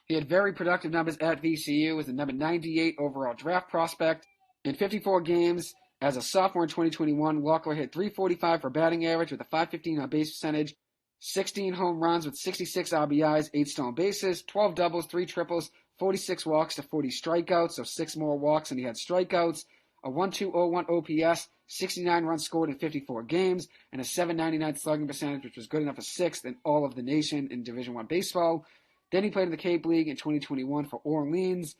He had very productive numbers at VCU as the number 98 overall draft prospect. In 54 games, as a sophomore in 2021, Locklear hit .345 for batting average with a .515 on base percentage, 16 home runs with 66 RBIs, 8 stolen bases, 12 doubles, 3 triples, 46 walks to 40 strikeouts, so 6 more walks than he had strikeouts, a 1.201 OPS, 69 runs scored in 54 games, and a .799 slugging percentage, which was good enough for 6th in all of the nation in Division I baseball. Then he played in the Cape League in 2021 for Orleans,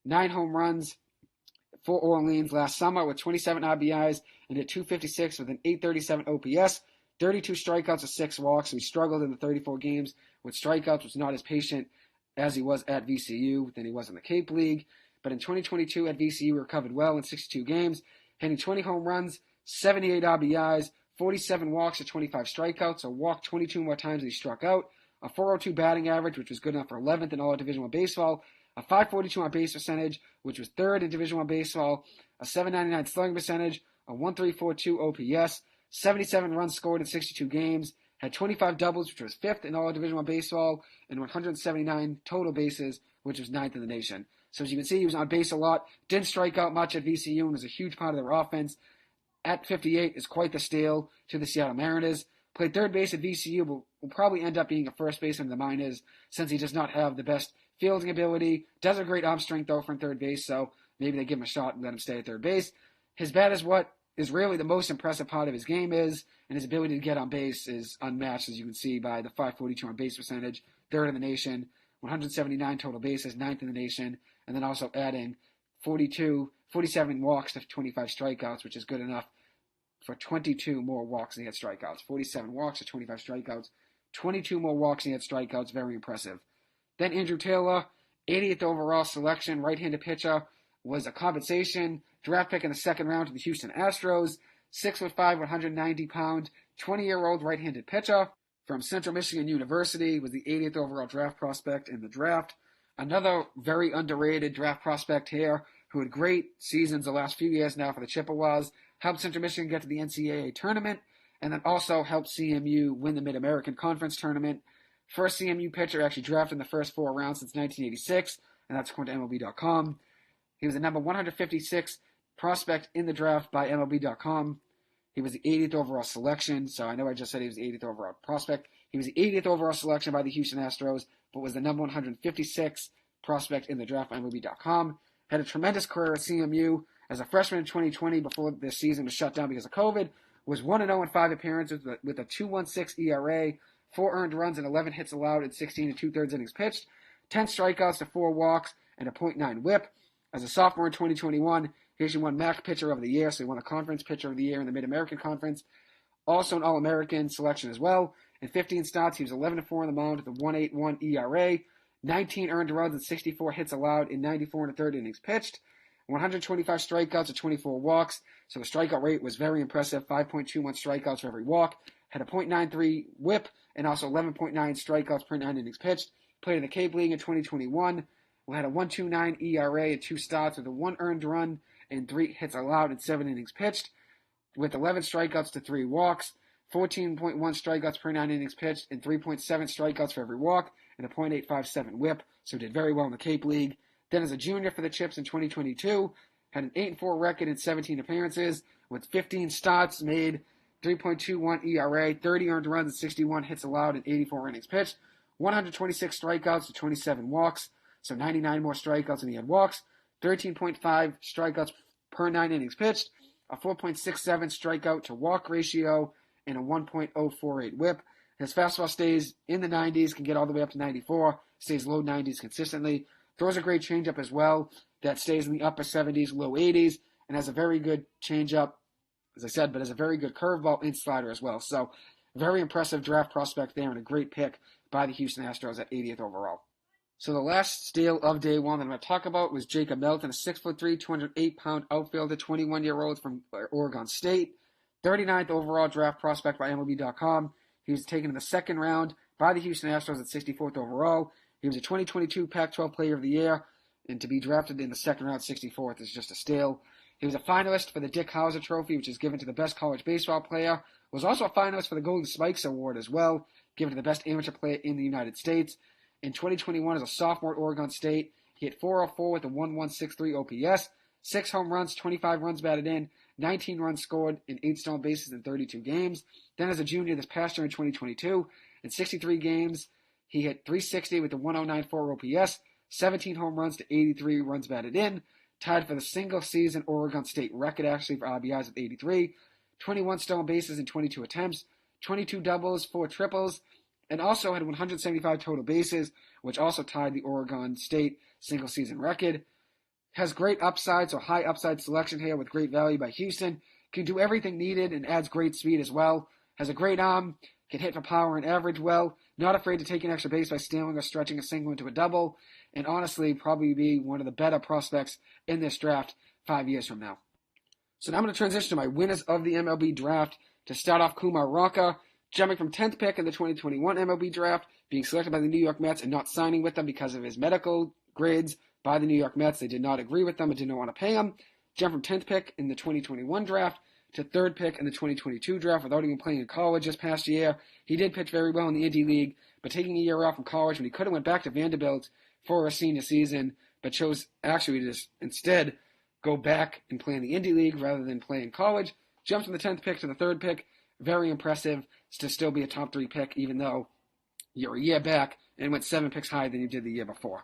9 home runs for Orleans last summer with 27 RBIs and hit .256 with an .837 OPS, 32 strikeouts with 6 walks. So he struggled in the 34 games with strikeouts, was not as patient as he was at VCU than he was in the Cape League. But in 2022 at VCU, he recovered well in 62 games, hitting 20 home runs, 78 RBIs, 47 walks to 25 strikeouts, so walked 22 more times than he struck out, a .402 batting average, which was good enough for 11th in all of Division I baseball, a .542 on base percentage, which was 3rd in Division I baseball, a .799 slugging percentage, a .1342 OPS, 77 runs scored in 62 games, had 25 doubles, which was 5th in all of Division I baseball, and 179 total bases, which was 9th in the nation. So as you can see, he was on base a lot, didn't strike out much at VCU, and was a huge part of their offense. At 58 is quite the steal to the Seattle Mariners. Played third base at VCU, but will probably end up being a first baseman in the minors since he does not have the best fielding ability. Does have great arm strength, though, from third base, so maybe they give him a shot and let him stay at third base. His bat is what is really the most impressive part of his game is, and his ability to get on base is unmatched, as you can see by the .542 on base percentage, 3rd in the nation, 179 total bases, 9th in the nation, and then also adding 47 walks to 25 strikeouts, which is good enough for 22 more walks than he had strikeouts. 47 walks to 25 strikeouts. 22 more walks than he had strikeouts. Very impressive. Then Andrew Taylor, 80th overall selection, right-handed pitcher, was a compensation draft pick in the second round to the Houston Astros. 6'5", 190-pound, 20-year-old right-handed pitcher from Central Michigan University, was the 80th overall draft prospect in the draft. Another very underrated draft prospect here, who had great seasons the last few years now for the Chippewas, helped Central Michigan get to the NCAA tournament, and then also helped CMU win the Mid-American Conference tournament. First CMU pitcher actually drafted in the first 4 rounds since 1986, and that's according to MLB.com. He was the number 156 prospect in the draft by MLB.com. He was the 80th overall selection, so I know I just said he was the 80th overall prospect. He was the 80th overall selection by the Houston Astros, but was the number 156 prospect in the draft by MLB.com. Had a tremendous career at CMU as a freshman in 2020 before the season was shut down because of COVID. was 1-0 in 5 appearances with a 2.16 ERA, 4 earned runs and 11 hits allowed in 16 2/3 innings pitched, 10 strikeouts to 4 walks, and a .9 whip. As a sophomore in 2021, he actually won MAC Pitcher of the Year, so he won a Conference Pitcher of the Year in the Mid-American Conference. Also an All-American selection as well. In 15 starts, he was 11-4 on the mound with a 1.81 ERA, 19 earned runs and 64 hits allowed in 94 1/3 innings pitched, 125 strikeouts to 24 walks, so the strikeout rate was very impressive, 5.21 strikeouts for every walk, had a .93 whip, and also 11.9 strikeouts per 9 innings pitched. Played in the Cape League in 2021, had a 1.29 ERA in 2 starts with a 1 earned run and 3 hits allowed in 7 innings pitched, with 11 strikeouts to 3 walks, 14.1 strikeouts per 9 innings pitched, and 3.7 strikeouts for every walk, and a .857 whip, so did very well in the Cape League. Then as a junior for the Chips in 2022, had an 8-4 record in 17 appearances, with 15 starts made, 3.21 ERA, 30 earned runs and 61 hits allowed in 84 innings pitched, 126 strikeouts to 27 walks, so 99 more strikeouts than he had walks, 13.5 strikeouts per 9 innings pitched, a 4.67 strikeout to walk ratio, and a 1.048 whip. His fastball stays in the 90s, can get all the way up to 94, stays low 90s consistently. Throws a great changeup as well that stays in the upper 70s, low 80s, and has a very good changeup, as I said, but has a very good curveball and slider as well. So, very impressive draft prospect there and a great pick by the Houston Astros at 80th overall. So the last steal of day one that I'm going to talk about was Jacob Melton, a 6'3", 208-pound outfielder, 21-year-old from Oregon State, 39th overall draft prospect by MLB.com. He was taken in the second round by the Houston Astros at 64th overall. He was a 2022 Pac-12 Player of the Year, and to be drafted in the second round, 64th, is just a steal. He was a finalist for the Dick Howser Trophy, which is given to the best college baseball player. Was also a finalist for the Golden Spikes Award as well, given to the best amateur player in the United States. In 2021, as a sophomore at Oregon State, he hit .404 with a 1.163 OPS, 6 home runs, 25 runs batted in, 19 runs scored, and 8 stolen bases in 32 games. Then as a junior this past year in 2022, in 63 games, he hit .360 with a 1.094 OPS, 17 home runs to 83 runs batted in, tied for the single-season Oregon State record actually for RBIs with 83, 21 stolen bases in 22 attempts, 22 doubles, 4 triples, and also had 175 total bases, which also tied the Oregon State single-season record. Has great upside, so high upside selection here with great value by Houston. Can do everything needed and adds great speed as well. Has a great arm, can hit for power and average well, not afraid to take an extra base by stealing or stretching a single into a double, and honestly probably be one of the better prospects in this draft 5 years from now. So now I'm going to transition to my winners of the MLB Draft. To start off, Kumar Rocker, jumping from 10th pick in the 2021 MLB Draft, being selected by the New York Mets and not signing with them because of his medical grades by the New York Mets. They did not agree with them and did not want to pay him. Jumped from 10th pick in the 2021 Draft to 3rd pick in the 2022 draft without even playing in college this past year. He did pitch very well in the Indy League, but taking a year off from college when he could have went back to Vanderbilt for a senior season, but chose actually to just instead go back and play in the Indy League rather than play in college. Jumped from the 10th pick to the 3rd pick. Very impressive to still be a top 3 pick, even though you're a year back and went 7 picks higher than you did the year before.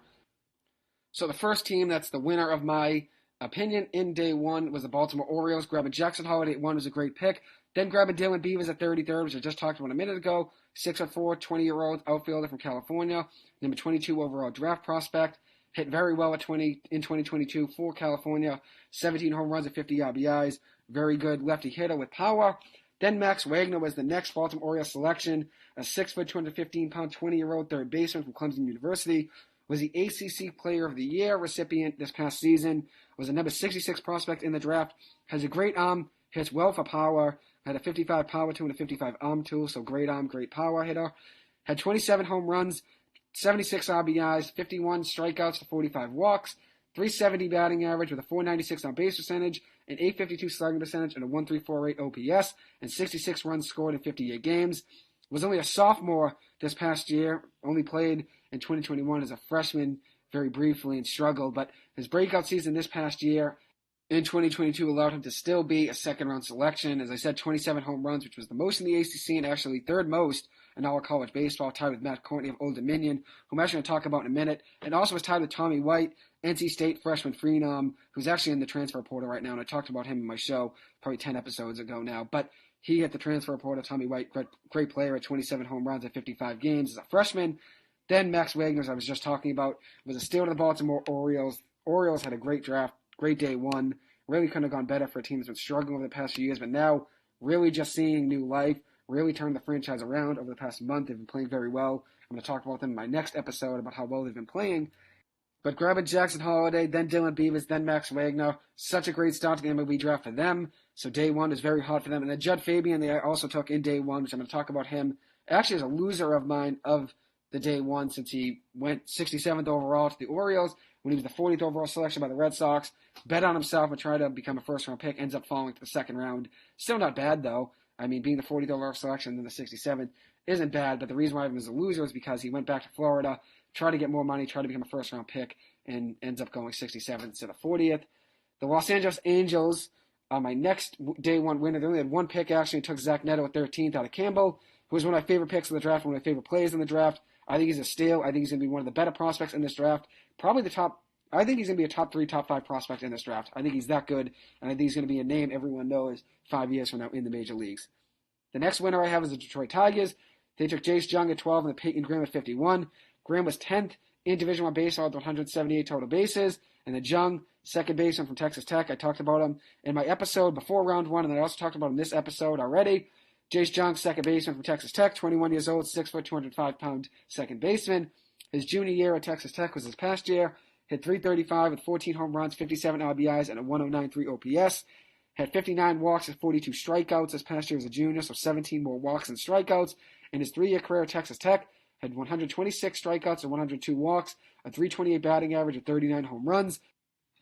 So the first team that's the winner of my opinion in day one was the Baltimore Orioles. Grabbing Jackson Holliday at 1 was a great pick. Then grabbing Dylan Beavers at 33rd, which I just talked about a minute ago. 6'4", 20-year-old outfielder from California. Number 22 overall draft prospect. Hit very well in 2022 for California. 17 home runs and 50 RBIs. Very good lefty hitter with power. Then Max Wagner was the next Baltimore Orioles selection. A 6', 215-pound, 20-year-old third baseman from Clemson University. Was the ACC Player of the Year recipient this past season. Was a number 66 prospect in the draft. Has a great arm. Hits well for power. Had a 55 power tool and a 55 arm tool. So great arm, great power hitter. Had 27 home runs, 76 RBIs, 51 strikeouts to 45 walks. 370 batting average with a 496 on base percentage, an 852 slugging percentage, and a 1348 OPS, and 66 runs scored in 58 games. Was only a sophomore this past year, only played in 2021 as a freshman very briefly and struggled, but his breakout season this past year in 2022 allowed him to still be a second-round selection. As I said, 27 home runs, which was the most in the ACC and actually third most in all of college baseball, tied with Matt Courtney of Old Dominion, who I'm actually going to talk about in a minute, and also was tied with Tommy White, NC State freshman phenom, who's actually in the transfer portal right now, and I talked about him in my show probably 10 episodes ago now. But He hit the transfer portal. Tommy White, great player at 27 home runs at 55 games as a freshman. Then Max Wagner, as I was just talking about, was a steal to the Baltimore Orioles. Orioles had a great draft, great day one. Really couldn't have gone better for a team that's been struggling over the past few years, but now really just seeing new life, really turned the franchise around over the past month. They've been playing very well. I'm going to talk about them in my next episode about how well they've been playing. But grabbing Jackson Holliday, then Dylan Beavers, then Max Wagner, such a great start to the MLB draft for them. So day one is very hot for them. And then Judd Fabian, they also took in day one, which I'm going to talk about him. Actually, is a loser of mine of the day one since he went 67th overall to the Orioles when he was the 40th overall selection by the Red Sox. Bet on himself and tried to become a first-round pick. Ends up falling to the second round. Still not bad, though. I mean, being the 40th overall selection and then the 67th isn't bad. But the reason why he was a loser is because he went back to Florida, tried to get more money, tried to become a first-round pick, and ends up going 67th instead of 40th. The Los Angeles Angels, my next day one winner, they only had one pick, actually. It took Zach Neto at 13th out of Campbell, who was one of my favorite picks of the draft, one of my favorite players in the draft. I think he's a steal. I think he's going to be one of the better prospects in this draft. I think he's going to be a top 3, top 5 prospect in this draft. I think he's that good, and I think he's going to be a name everyone knows 5 years from now in the major leagues. The next winner I have is the Detroit Tigers. They took Jace Jung at 12 and then Peyton Graham at 51. Graham was 10th in Division I baseball with 178 total bases, and then Jung, second baseman from Texas Tech. I talked about him in my episode before round one, and I also talked about him in this episode already. Jace Jung, second baseman from Texas Tech, 21 years old, 6 foot, 205-pound second baseman. His junior year at Texas Tech was his past year. Hit .335 with 14 home runs, 57 RBIs, and a 109.3 OPS. Had 59 walks and 42 strikeouts this past year as a junior, so 17 more walks and strikeouts. In his 3-year career at Texas Tech, had 126 strikeouts and 102 walks, a .328 batting average of 39 home runs.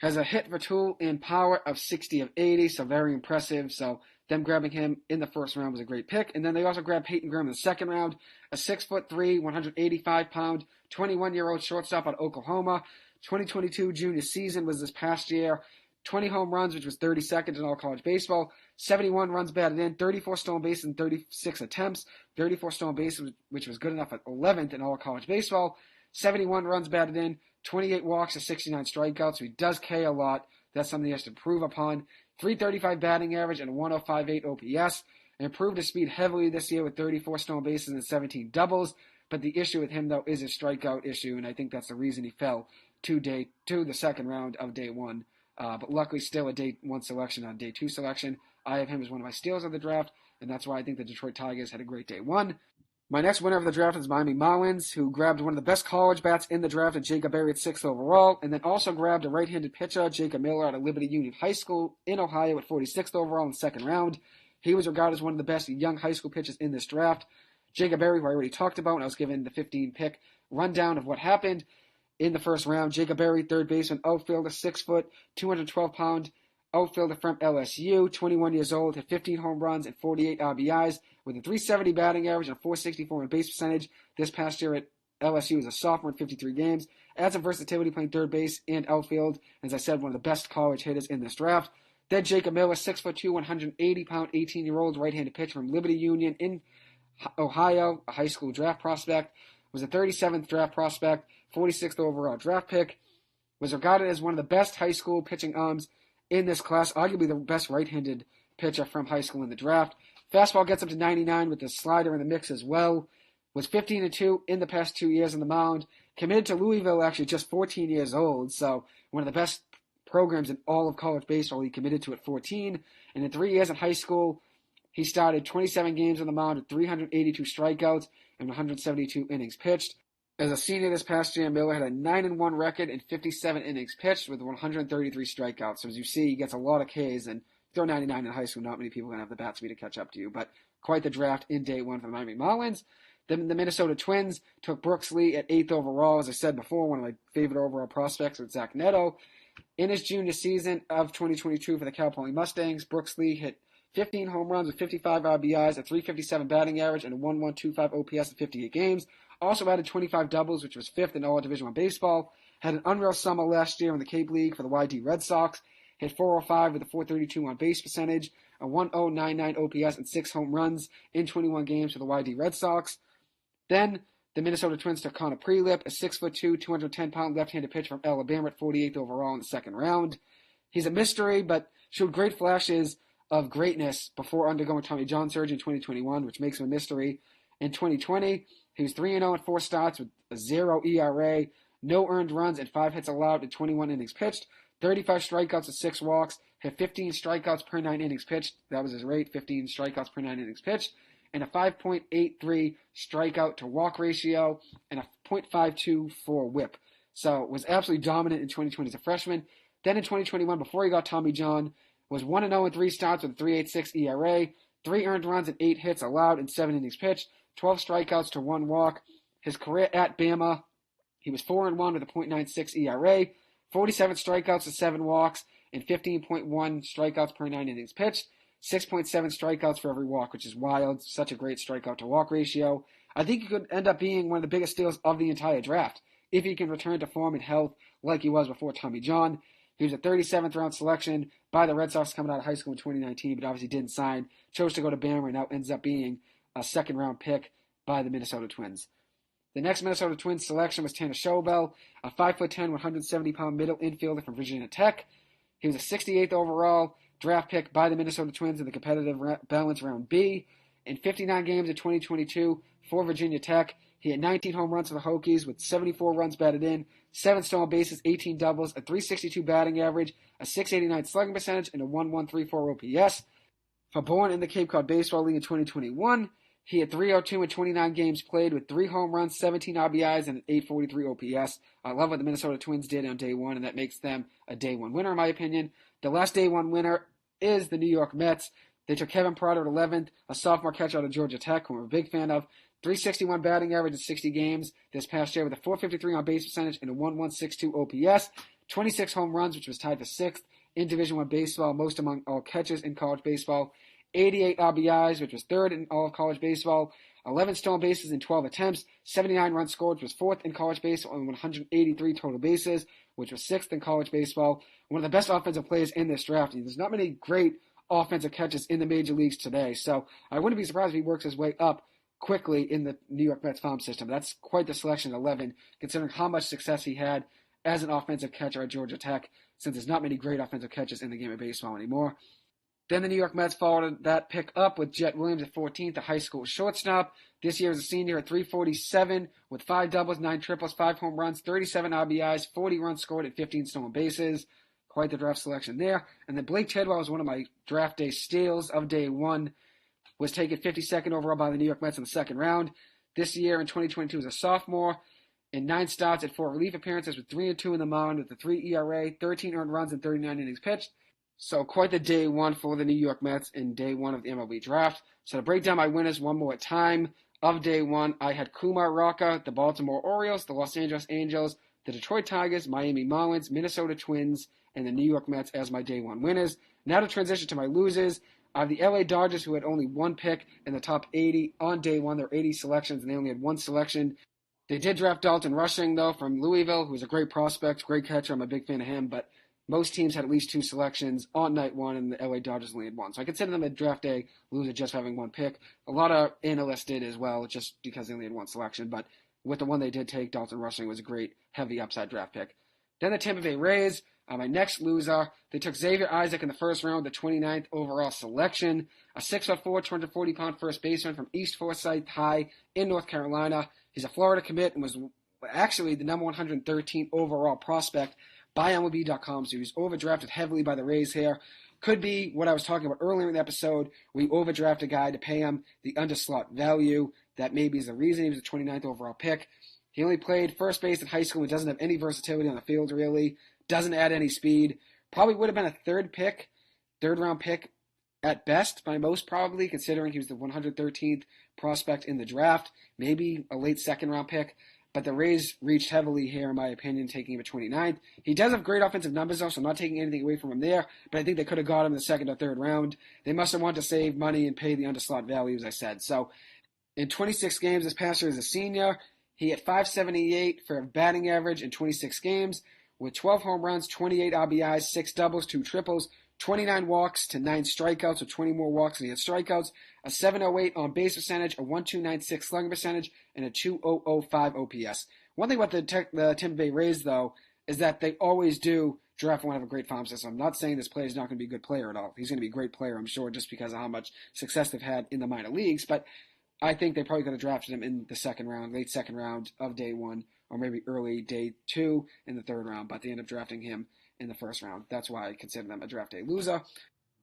Has a hit for tool and power of 60 of 80, so very impressive. So them grabbing him in the first round was a great pick. And then they also grabbed Peyton Graham in the second round, a 6'3", 185-pound, 21-year-old shortstop out of Oklahoma. 2022 junior season was this past year. 20 home runs, which was 32nd in all college baseball. 71 runs batted in, 34 stolen bases in 36 attempts. 34 stolen bases, which was good enough at 11th in all college baseball. 71 runs batted in, 28 walks to 69 strikeouts. So he does K a lot. That's something he has to improve upon. .335 batting average and a 105.8 OPS. And improved his speed heavily this year with 34 stolen bases and 17 doubles. But the issue with him, though, is his strikeout issue, and I think that's the reason he fell to the second round of day one. But luckily, still a day one selection on day two selection. I have him as one of my steals of the draft, and that's why I think the Detroit Tigers had a great day one. My next winner of the draft is Miami Marlins, who grabbed one of the best college bats in the draft at Jacob Berry at 6th overall, and then also grabbed a right-handed pitcher, Jacob Miller, out of Liberty Union High School in Ohio at 46th overall in the second round. He was regarded as one of the best young high school pitchers in this draft. Jacob Berry, who I already talked about, and I was given the 15-pick rundown of what happened in the first round. Jacob Berry, third baseman, outfielder, 6 foot, 212-pound outfielder from LSU, 21 years old, had 15 home runs and 48 RBIs with a .370 batting average and a .464 on base percentage. This past year at LSU as a sophomore in 53 games. Adds some versatility playing third base and outfield. As I said, one of the best college hitters in this draft. Then Jacob Miller, 6'2", 180-pound, 18-year-old right-handed pitcher from Liberty Union in Ohio, a high school draft prospect. Was a 37th draft prospect, 46th overall draft pick. Was regarded as one of the best high school pitching arms in this class, arguably the best right-handed pitcher from high school in the draft. Fastball gets up to 99 with the slider in the mix as well. Was 15-2 in the past 2 years on the mound. Committed to Louisville actually just 14 years old, so one of the best programs in all of college baseball. He committed to at 14. And in 3 years in high school, he started 27 games on the mound with 382 strikeouts and 172 innings pitched. As a senior this past year, Miller had a 9-1 record and 57 innings pitched with 133 strikeouts. So as you see, he gets a lot of Ks, and throw 99 in high school, not many people are going to have the bat speed to catch up to you. But quite the draft in day one for the Miami Marlins. Then the Minnesota Twins took Brooks Lee at 8th overall. As I said before, one of my favorite overall prospects with Zach Neto. In his junior season of 2022 for the Cal Poly Mustangs, Brooks Lee hit 15 home runs with 55 RBIs, a .357 batting average, and a 1.125 OPS in 58 games. Also added 25 doubles, which was 5th in all Division I baseball. Had an unreal summer last year in the Cape League for the YD Red Sox. Hit .405 with a .432 on base percentage, a 1.099 OPS, and 6 home runs in 21 games for the YD Red Sox. Then the Minnesota Twins took Connor Prelip, a 6'2", 210-pound left-handed pitcher from Alabama at 48th overall in the second round. He's a mystery, but showed great flashes of greatness before undergoing Tommy John surgery in 2021, which makes him a mystery. In 2020, he was 3-0 in 4 starts with a 0 ERA, no earned runs, and 5 hits allowed in 21 innings pitched, 35 strikeouts and 6 walks, had 15 strikeouts per 9 innings pitched. That was his rate, 15 strikeouts per 9 innings pitched, and a 5.83 strikeout to walk ratio, and a .524 whip. So was absolutely dominant in 2020 as a freshman. Then in 2021, before he got Tommy John, was 1-0 in 3 starts with a 3.86 ERA, 3 earned runs and 8 hits allowed in 7 innings pitched, 12 strikeouts to 1 walk. His career at Bama, he was 4-1 with a .96 ERA, 47 strikeouts to 7 walks, and 15.1 strikeouts per 9 innings pitched, 6.7 strikeouts for every walk, which is wild. Such a great strikeout to walk ratio. I think he could end up being one of the biggest steals of the entire draft if he can return to form and health like he was before Tommy John. He was a 37th round selection by the Red Sox coming out of high school in 2019, but obviously didn't sign. Chose to go to Bama and now ends up being a 2nd round pick by the Minnesota Twins. The next Minnesota Twins selection was Tanner Schobel, a 5'10", 170-pound middle infielder from Virginia Tech. He was a 68th overall draft pick by the Minnesota Twins in the competitive balance round B. In 59 games in 2022 for Virginia Tech, he had 19 home runs for the Hokies with 74 runs batted in, 7 stolen bases, 18 doubles, a .362 batting average, a .689 slugging percentage, and a .1134 OPS. For born in the Cape Cod Baseball League in 2021, he had 302 in 29 games played with 3 home runs, 17 RBIs, and an .843 OPS. I love what the Minnesota Twins did on day one, and that makes them a day one winner in my opinion. The last day one winner is the New York Mets. They took Kevin Prater at 11th, a sophomore catcher out of Georgia Tech, who I'm a big fan of. .361 batting average in 60 games this past year with a .453 on base percentage and a .1162 OPS. 26 home runs, which was tied for 6th in Division I baseball, most among all catchers in college baseball. 88 RBIs, which was 3rd in all of college baseball. 11 stolen bases in 12 attempts. 79 runs scored, which was 4th in college baseball, and 183 total bases, which was 6th in college baseball. One of the best offensive players in this draft. There's not many great offensive catches in the major leagues today, so I wouldn't be surprised if he works his way up quickly in the New York Mets farm system. That's quite the selection at 11, considering how much success he had as an offensive catcher at Georgia Tech, since there's not many great offensive catchers in the game of baseball anymore. Then the New York Mets followed that pick up with Jet Williams at 14th, a high school shortstop. This year as a senior at 347 with 5 doubles, 9 triples, 5 home runs, 37 RBIs, 40 runs scored, and 15 stolen bases. Quite the draft selection there. And then Blake Tidwell was one of my draft day steals of day one. Was taken 52nd overall by the New York Mets in the 2nd round. This year in 2022 as a sophomore. In 9 starts at 4 relief appearances with 3-2 in the mound with a 3 ERA, 13 earned runs, and 39 innings pitched. So quite the day one for the New York Mets in day one of the MLB Draft. So to break down my winners one more time, of day one, I had Kumar Rocker, the Baltimore Orioles, the Los Angeles Angels, the Detroit Tigers, Miami Marlins, Minnesota Twins, and the New York Mets as my day one winners. Now to transition to my losers, I have the LA Dodgers, who had only 1 pick in the top 80 on day one. There were 80 selections, and they only had 1 selection. They did draft Dalton Rushing, though, from Louisville, who's a great prospect, great catcher. I'm a big fan of him, but most teams had at least 2 selections on night one, and the LA Dodgers only had 1. So I consider them a draft day loser just for having 1 pick. A lot of analysts did as well, just because they only had 1 selection. But with the one they did take, Dalton Rushing was a great, heavy upside draft pick. Then the Tampa Bay Rays, my next loser, they took Xavier Isaac in the 1st round, the 29th overall selection. A 6'4", 240-pound first baseman from East Forsyth High in North Carolina. He's a Florida commit and was actually the number 113 overall prospect by MLB.com, so he was overdrafted heavily by the Rays here. Could be what I was talking about earlier in the episode, where you overdraft a guy to pay him the underslot value. That maybe is the reason he was the 29th overall pick. He only played first base in high school and doesn't have any versatility on the field, really. Doesn't add any speed. Probably would have been a 3rd round pick at best, by most probably, considering he was the 113th prospect in the draft. Maybe a late 2nd round pick. But the Rays reached heavily here, in my opinion, taking him at 29th. He does have great offensive numbers, though, so I'm not taking anything away from him there. But I think they could have got him in the 2nd or 3rd round. They must have wanted to save money and pay the underslot value, as I said. So in 26 games this past year as a senior, he had .578 for a batting average in 26 games, with 12 home runs, 28 RBIs, 6 doubles, 2 triples, 29 walks to 9 strikeouts, with 20 more walks than he had strikeouts, a .708 on base percentage, a .1296 slugging percentage, and a .2005 OPS. One thing about the Tampa Bay Rays, though, is that they always do draft one of a great farm system. I'm not saying this player is not going to be a good player at all. He's going to be a great player, I'm sure, just because of how much success they've had in the minor leagues. But I think they probably could have drafted him in the second round, late second round of day one, or maybe early day two in the third round. But they end up drafting him in the first round. That's why I consider them a draft day loser.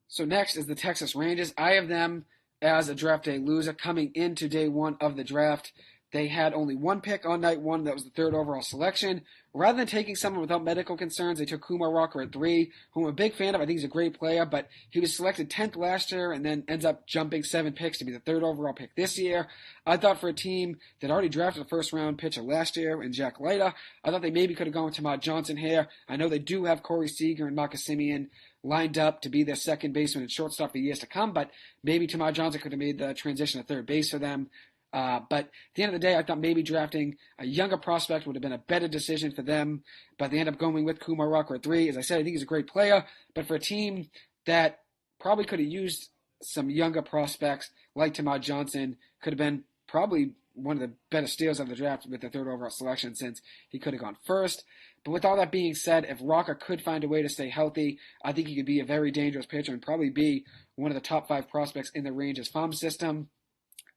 So next is the Texas Rangers. I have them as a draft day loser coming into day one of the draft. They had only one pick on night one. That was the third overall selection. Rather than taking someone without medical concerns, they took Kumar Rocker at 3, who I'm a big fan of. I think he's a great player, but he was selected 10th last year and then ends up jumping 7 picks to be the third overall pick this year. I thought for a team that already drafted a first-round pitcher last year in Jack Leiter, I thought they maybe could have gone with Todd Johnson here. I know they do have Corey Seager and Marcus Semien lined up to be their second baseman and shortstop for years to come, but maybe Todd Johnson could have made the transition to third base for them. But at the end of the day, I thought maybe drafting a younger prospect would have been a better decision for them. But they end up going with Kumar Rocker at 3. As I said, I think he's a great player. But for a team that probably could have used some younger prospects like Todd Johnson, could have been probably one of the better steals of the draft with the third overall selection, since he could have gone first. But with all that being said, if Rocker could find a way to stay healthy, I think he could be a very dangerous pitcher and probably be one of the top 5 prospects in the Rangers farm system.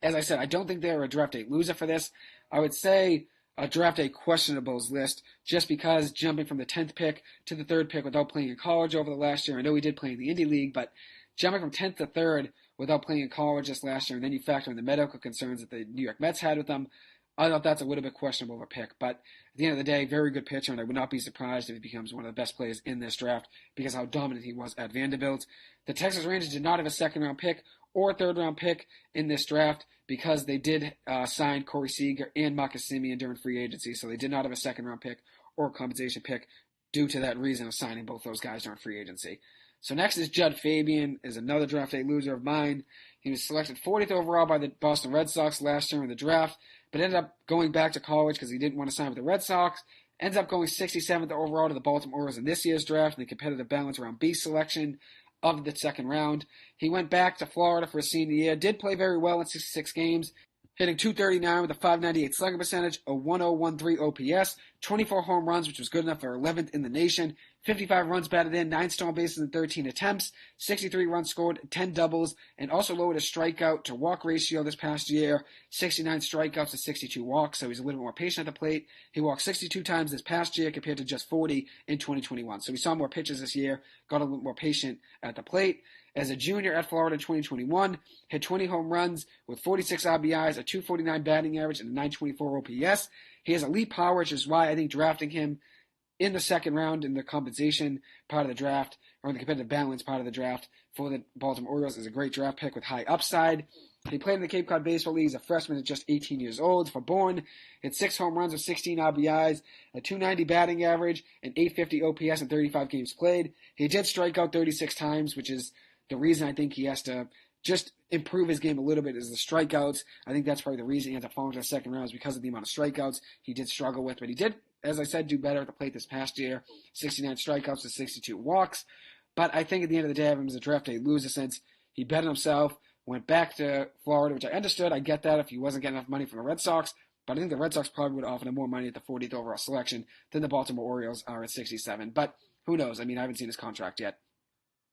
As I said, I don't think they're a draft day loser for this. I would say a draft day questionables list, just because jumping from the 10th pick to the 3rd pick without playing in college over the last year. I know he did play in the Indy League, but jumping from 10th to 3rd without playing in college this last year, and then you factor in the medical concerns that the New York Mets had with him, I thought that's a little bit questionable of a pick. But at the end of the day, very good pitcher, and I would not be surprised if he becomes one of the best players in this draft because how dominant he was at Vanderbilt. The Texas Rangers did not have a second-round pick or third-round pick in this draft because they did sign Corey Seager and Marcus Semien during free agency, so they did not have a second-round pick or compensation pick due to that reason of signing both those guys during free agency. So next is Jud Fabian, is another draft day loser of mine. He was selected 40th overall by the Boston Red Sox last year in the draft, but ended up going back to college because he didn't want to sign with the Red Sox. Ends up going 67th overall to the Baltimore Orioles in this year's draft in the competitive balance round B selection of the second round. He went back to Florida for his senior year, did play very well in 66 games, hitting .239 with a .598 slugging percentage, a 1.013 OPS, 24 home runs, which was good enough for 11th in the nation, 55 runs batted in, 9 stolen bases in 13 attempts, 63 runs scored, 10 doubles, and also lowered his strikeout to walk ratio this past year, 69 strikeouts to 62 walks, so he's a little bit more patient at the plate. He walked 62 times this past year compared to just 40 in 2021. So we saw more pitches this year, got a little bit more patient at the plate. As a junior at Florida in 2021, hit 20 home runs with 46 RBIs, a .249 batting average, and a .924 OPS. He has elite power, which is why I think drafting him in the second round in the compensation part of the draft, or in the competitive balance part of the draft for the Baltimore Orioles is a great draft pick with high upside. He played in the Cape Cod Baseball League as a freshman at just 18 years old for Bourne. Hit 6 home runs with 16 RBIs, a .290 batting average, an .850 OPS in 35 games played. He did strike out 36 times, which is the reason I think he has to just improve his game a little bit is the strikeouts. I think that's probably the reason he had to fall into the second round is because of the amount of strikeouts he did struggle with. But he did, as I said, do better at the plate this past year. 69 strikeouts to 62 walks. But I think at the end of the day, I have him as a draft day loser since he bet on himself, went back to Florida, which I understood. I get that if he wasn't getting enough money from the Red Sox. But I think the Red Sox probably would have offered him more money at the 40th overall selection than the Baltimore Orioles are at 67. But who knows? I mean, I haven't seen his contract yet.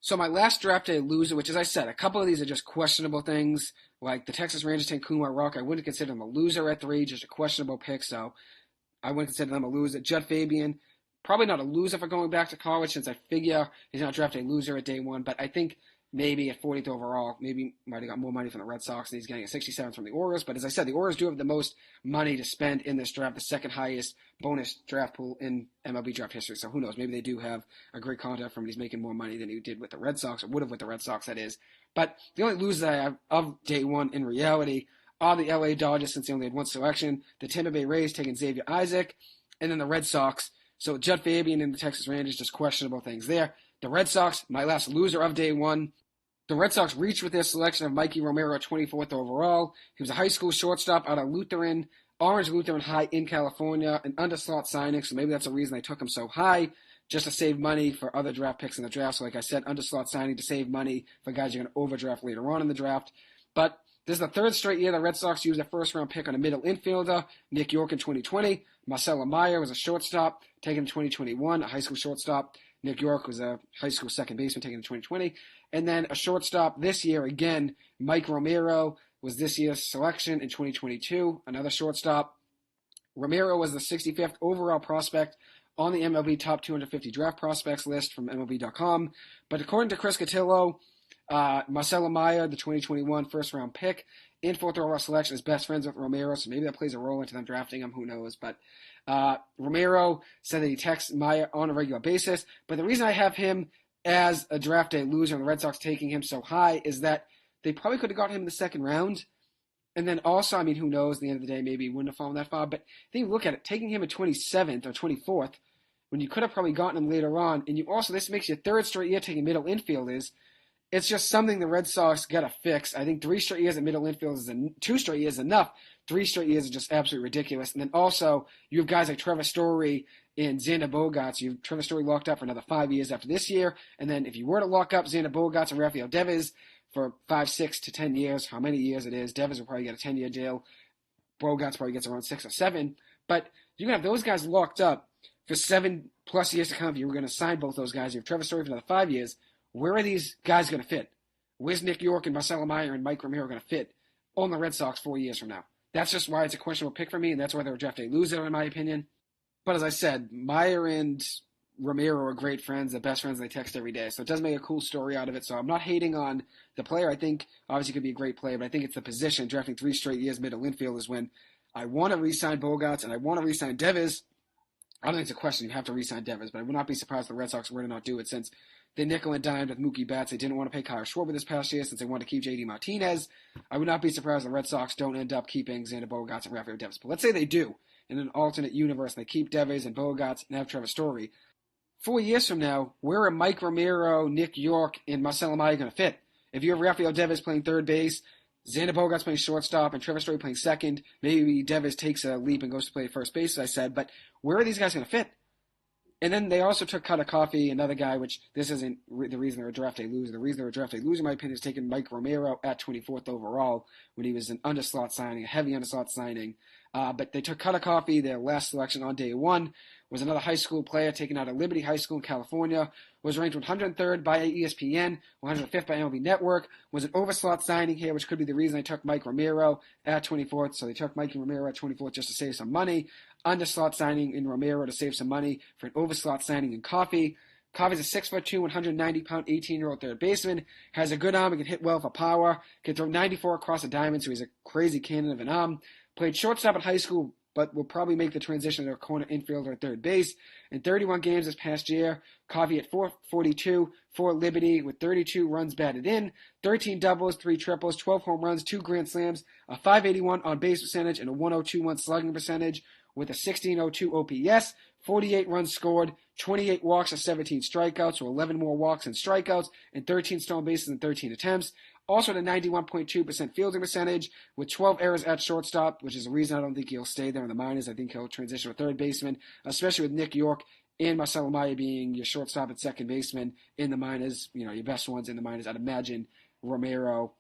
So my last draft day loser, which as I said, a couple of these are just questionable things, like the Texas Rangers take Kumar Rocker. I wouldn't consider him a loser at 3, just a questionable pick, so I wouldn't consider them a loser. Jud Fabian, probably not a loser for going back to college, since I figure he's not a draft day loser at day 1, but I think maybe at 40th overall, maybe might have got more money from the Red Sox, and he's getting a 67th from the Orioles. But as I said, the Orioles do have the most money to spend in this draft, the second highest bonus draft pool in MLB Draft history. So who knows? Maybe they do have a great contract from him. He's making more money than he did with the Red Sox, or would have with the Red Sox, that is. But the only losers I have of day 1 in reality are the LA Dodgers, since they only had one selection, the Tampa Bay Rays taking Xavier Isaac, and then the Red Sox. So Jud Fabian and the Texas Rangers, just questionable things there. The Red Sox, my last loser of day 1. The Red Sox reached with their selection of Mikey Romero at 24th overall. He was a high school shortstop out of Orange Lutheran High in California, an underslot signing, so maybe that's the reason they took him so high, just to save money for other draft picks in the draft. So like I said, underslot signing to save money for guys you're going to overdraft later on in the draft. But This is the third straight year the Red Sox used a first-round pick on a middle infielder, Nick York in 2020. Marcelo Meyer was a shortstop, taken in 2021, a high school shortstop. Nick York was a high school second baseman, taken in 2020. And then a shortstop this year, again, Mike Romero was this year's selection in 2022, another shortstop. Romero was the 65th overall prospect on the MLB Top 250 Draft Prospects list from MLB.com. But according to Chris Cotillo, Marcelo Meyer, the 2021 first-round pick, in fourth overall selection, is best friends with Romero, so maybe that plays a role into them drafting him, who knows. But Romero said that he texts Meyer on a regular basis. But the reason I have him as a draft day loser and the Red Sox taking him so high is that they probably could have got him in the second round. And then also, I mean, who knows, at the end of the day, maybe he wouldn't have fallen that far. But then you look at it, taking him at 27th or 24th, when you could have probably gotten him later on, and you also, this makes your third straight year taking middle infielders. It's just something the Red Sox got to fix. I think 3 straight years at middle infield is 2 straight years enough. 3 straight years is just absolutely ridiculous. And then also, you have guys like Trevor Story and Xander Bogaerts. You have Trevor Story locked up for another 5 years after this year. And then if you were to lock up Xander Bogaerts and Rafael Devers for 5, 6 to 10 years, how many years it is, Devers will probably get a 10-year deal. Bogaerts probably gets around 6 or 7. But you can have those guys locked up for 7+ years to come. If you were going to sign both those guys, you have Trevor Story for another 5 years. Where are these guys going to fit? Where's Nick York and Marcelo Meyer and Mike Romero going to fit on the Red Sox 4 years from now? That's just why it's a questionable pick for me, and that's why they're a draft day loser, in my opinion. But as I said, Meyer and Romero are great friends, they're best friends, they text every day. So it does make a cool story out of it. So I'm not hating on the player. I think obviously could be a great player, but I think it's the position. Drafting 3 straight years middle infield is when I want to re-sign Bogaerts and I want to re-sign Devers. I don't think it's a question. You have to re-sign Devers, but I would not be surprised if the Red Sox were to not do it since they nickel and dimed with Mookie Betts. They didn't want to pay Kyle Schwarber this past year since they wanted to keep J.D. Martinez. I would not be surprised if the Red Sox don't end up keeping Xander Bogaerts and Rafael Devers. But let's say they do in an alternate universe. They keep Devers and Bogaerts and have Trevor Story. 4 years from now, where are Mike Romero, Nick York, and Marcelo Meyer going to fit? If you have Rafael Devers playing third base, Xander Bogaerts playing shortstop, and Trevor Story playing second, maybe Devers takes a leap and goes to play first base, as I said. But where are these guys going to fit? And then they also took Cutter Coffee, another guy, which this isn't the reason they're a draft day loser. The reason they're a draft day loser, in my opinion, is taking Mike Romero at 24th overall when he was an underslot signing, a heavy underslot signing. But they took Cutter Coffee, their last selection on day one, was another high school player taken out of Liberty High School in California, was ranked 103rd by ESPN, 105th by MLB Network, was an overslot signing here, which could be the reason they took Mike Romero at 24th. So they took Mike Romero at 24th just to save some money. Underslot signing in Romero to save some money for an overslot signing in Coffee. Coffey's a 6'2", 190-pound, 18-year-old third baseman. Has a good arm and can hit well for power. Can throw 94 across a diamond, so he's a crazy cannon of an arm. Played shortstop at high school, but will probably make the transition to a corner infielder at third base. In 31 games this past year, Coffey at .442 for Liberty with 32 runs batted in, 13 doubles, 3 triples, 12 home runs, 2 grand slams, a .581 on-base percentage, and a .1021 slugging percentage with a 1602 OPS, 48 runs scored, 28 walks and 17 strikeouts, so 11 more walks and strikeouts, and 13 stolen bases in 13 attempts. Also at a 91.2% fielding percentage with 12 errors at shortstop, which is the reason I don't think he'll stay there in the minors. I think he'll transition to third baseman, especially with Nick York and Marcelo Meyer being your shortstop and second baseman in the minors, you know, your best ones in the minors. I'd imagine Romero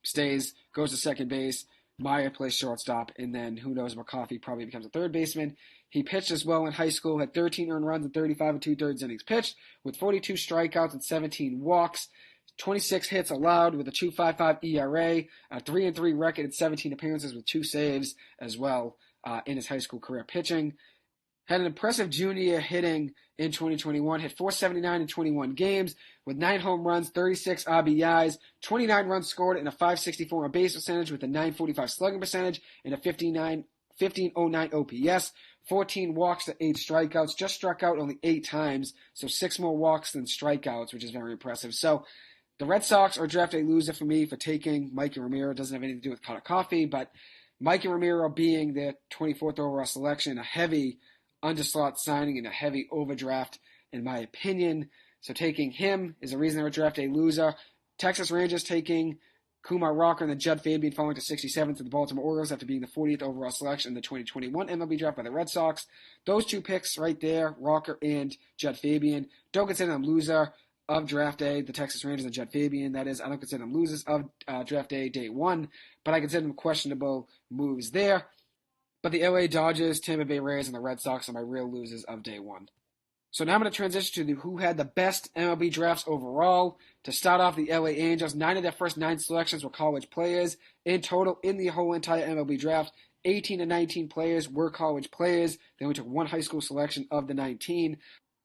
stays, goes to second base, Meyer plays shortstop, and then who knows about Coffey, probably becomes a third baseman. He pitched as well in high school, had 13 earned runs and 35 2/3 innings pitched, with 42 strikeouts and 17 walks. 26 hits allowed with a 2.55 ERA, a 3-3 record in 17 appearances with 2 saves as well in his high school career pitching. Had an impressive junior year hitting in 2021, hit .479 in 21 games with 9 home runs, 36 RBIs, 29 runs scored, and a .564 on base percentage with a .945 slugging percentage and a 1509 OPS. 14 walks to 8 strikeouts, just struck out only 8 times, so 6 more walks than strikeouts, which is very impressive. So the Red Sox are draft day loser for me for taking Mikey Romero. It doesn't have anything to do with Cutter Coffee, but Mikey Romero being their 24th overall selection, a heavy underslot signing and a heavy overdraft, in my opinion. So taking him is the reason they're a draft day loser. Texas Rangers taking Kumar Rocker and then Judd Fabian falling to 67th to the Baltimore Orioles after being the 40th overall selection in the 2021 MLB Draft by the Red Sox. Those 2 picks right there, Rocker and Judd Fabian, don't consider them loser. of draft day, the Texas Rangers and Jed Fabian. That is, I don't consider them losers of draft day one, but I consider them questionable moves there. But the LA Dodgers, Tampa Bay Rays, and the Red Sox are my real losers of day one. So now I'm going to transition to who had the best MLB drafts overall. To start off, the LA Angels, 9 of their first 9 selections were college players. In total, in the whole entire MLB draft, 18 to 19 players were college players. They only took one high school selection of the 19.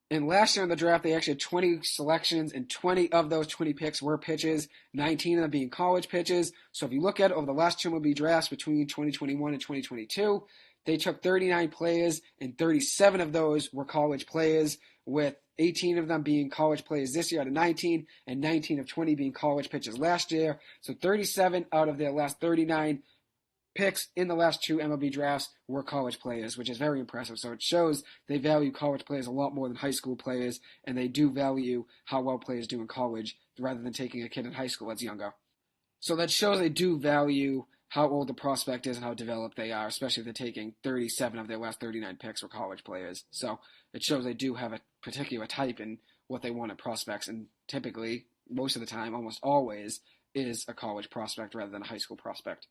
And last year in the draft, they actually had 20 selections, and 20 of those 20 picks were pitches, 19 of them being college pitches. So if you look at it over the last two MLB drafts between 2021 and 2022, they took 39 players, and 37 of those were college players, with 18 of them being college players this year out of 19, and 19 of 20 being college pitchers last year. So 37 out of their last 39 picks in the last two MLB drafts were college players, which is very impressive. So it shows they value college players a lot more than high school players, and they do value how well players do in college rather than taking a kid in high school that's younger. So that shows they do value how old the prospect is and how developed they are, especially if they're taking 37 of their last 39 picks were college players. So it shows they do have a particular type in what they want in prospects, and typically, most of the time, almost always, is a college prospect rather than a high school prospect.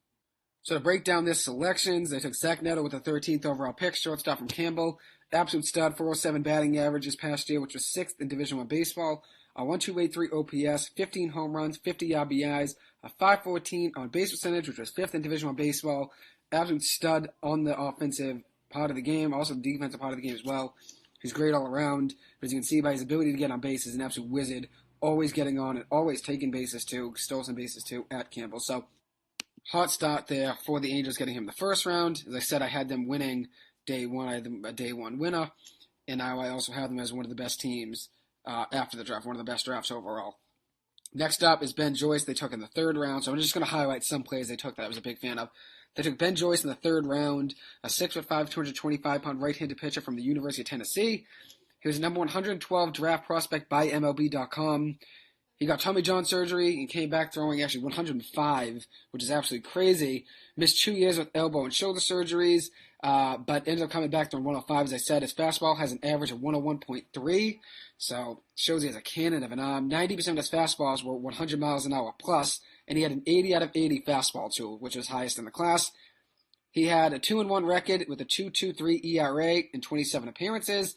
So to break down their selections, they took Zach Neto with the 13th overall pick, shortstop from Campbell. Absolute stud, 407 batting average this past year, which was 6th in Division I baseball. A 1.283 OPS, 15 home runs, 50 RBIs, a 5.14 on base percentage, which was 5th in Division I baseball. Absolute stud on the offensive part of the game, also the defensive part of the game as well. He's great all around, but as you can see by his ability to get on base, he's an absolute wizard, always getting on and always taking bases too, stole some bases too at Campbell. So hot start there for the Angels getting him the first round. As I said, I had them winning day one. I had them a day one winner, and now I also have them as one of the best teams after the draft, one of the best drafts overall. Next up is Ben Joyce. They took in the third round, so I'm just going to highlight some plays they took that I was a big fan of. They took Ben Joyce in the third round, a 6'5", 225-pound right-handed pitcher from the University of Tennessee. He was the number 112 draft prospect by MLB.com. He got Tommy John surgery and came back throwing actually 105, which is absolutely crazy. Missed 2 years with elbow and shoulder surgeries, but ended up coming back throwing 105. As I said, his fastball has an average of 101.3, so shows he has a cannon of an arm. 90% of his fastballs were 100 miles an hour plus, and he had an 80 out of 80 fastball tool, which was highest in the class. He had a 2-1 record with a 2.23 ERA in 27 appearances.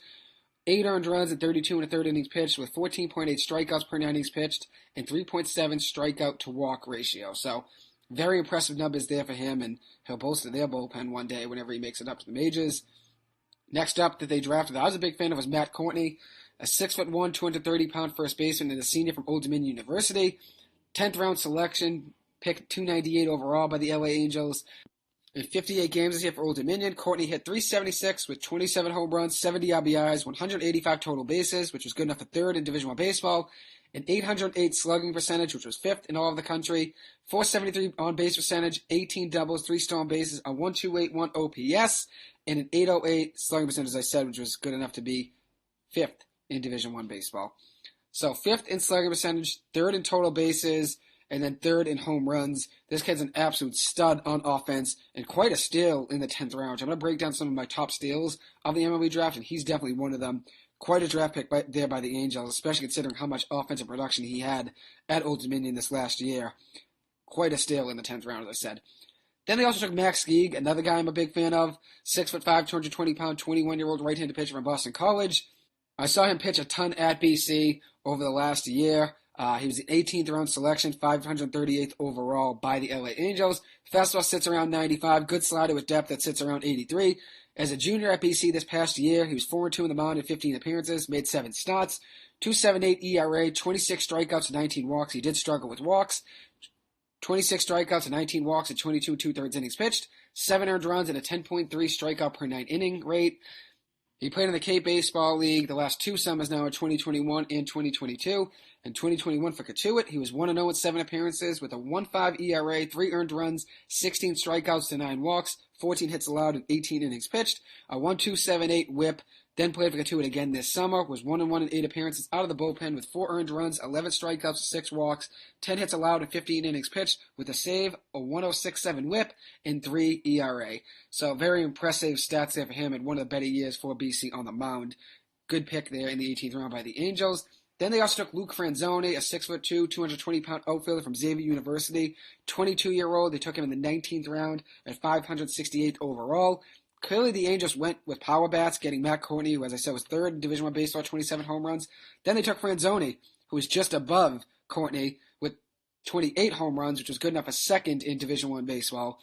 8 earned runs in 32 and a third innings pitched, with 14.8 strikeouts per 9 innings pitched and 3.7 strikeout to walk ratio. So very impressive numbers there for him, and he'll bolster their bullpen one day whenever he makes it up to the majors. Next up that they drafted, that I was a big fan of, was Matt Courtney, a 6'1", 230-pound first baseman and a senior from Old Dominion University. 10th round selection, picked 298 overall by the LA Angels. In 58 games this year for Old Dominion, Courtney hit .376 with 27 home runs, 70 RBIs, 185 total bases, which was good enough for third in Division I baseball, an 808 slugging percentage, which was fifth in all of the country, 473 on-base percentage, 18 doubles, 3 stolen bases, a 1.281 OPS, and an 808 slugging percentage, as I said, which was good enough to be fifth in Division I baseball. So fifth in slugging percentage, third in total bases, and then third in home runs. This kid's an absolute stud on offense and quite a steal in the 10th round. I'm going to break down some of my top steals of the MLB draft, and he's definitely one of them. Quite a draft pick there by the Angels, especially considering how much offensive production he had at Old Dominion this last year. Quite a steal in the 10th round, as I said. Then they also took Max Geig, another guy I'm a big fan of, 6'5", 220-pound, 21-year-old right-handed pitcher from Boston College. I saw him pitch a ton at BC over the last year. He was the 18th round selection, 538th overall by the LA Angels. Fastball sits around 95. Good slider with depth that sits around 83. As a junior at BC this past year, he was 4-2 in the mound in 15 appearances, made 7 starts, 2.78 ERA, 26 strikeouts and 19 walks. He did struggle with walks. 26 strikeouts and 19 walks at 22 2/3 innings pitched, 7 earned runs and a 10.3 strikeout per 9 inning rate. He played in the Cape Baseball League the last 2 summers now in 2021 and 2022. In 2021 for Katuitt, he was 1-0 with 7 appearances with a 1.5 ERA, 3 earned runs, 16 strikeouts to 9 walks, 14 hits allowed and 18 innings pitched, a 1.278 whip. Then played for Katuitt again this summer, was 1-1 in 8 appearances out of the bullpen with 4 earned runs, 11 strikeouts, 6 walks, 10 hits allowed and 15 innings pitched with a save, a 1.067 whip, and 3 ERA. So very impressive stats there for him and one of the better years for BC on the mound. Good pick there in the 18th round by the Angels. Then they also took Luke Franzoni, a 6'2", 220-pound outfielder from Xavier University, 22-year-old. They took him in the 19th round at 568 overall. Clearly, the Angels went with power bats, getting Matt Courtney, who, as I said, was third in Division I Baseball, 27 home runs. Then they took Franzoni, who was just above Courtney with 28 home runs, which was good enough for second in Division I Baseball.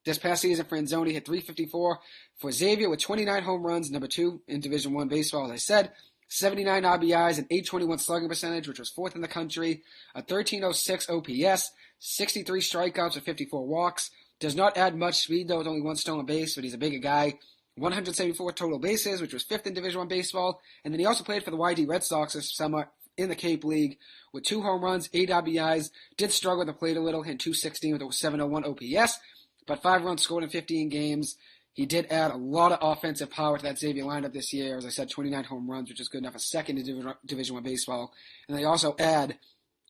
This past season, Franzoni hit .354 for Xavier with 29 home runs, number 2 in Division I Baseball, as I said. 79 RBIs, an .821 slugging percentage, which was 4th in the country, a 1306 OPS, 63 strikeouts with 54 walks. Does not add much speed, though, with only 1 stolen base, but he's a bigger guy. 174 total bases, which was 5th in Division I Baseball. And then he also played for the YD Red Sox this summer in the Cape League with 2 home runs, 8 RBIs. Did struggle with the plate a little, hit .216 with a 701 OPS, but 5 runs scored in 15 games. He did add a lot of offensive power to that Xavier lineup this year. As I said, 29 home runs, which is good enough for second in Division I Baseball. And they also add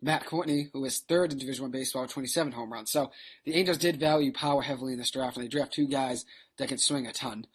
Matt Courtney, who is third in Division I Baseball, 27 home runs. So the Angels did value power heavily in this draft, and they draft 2 guys that can swing a ton.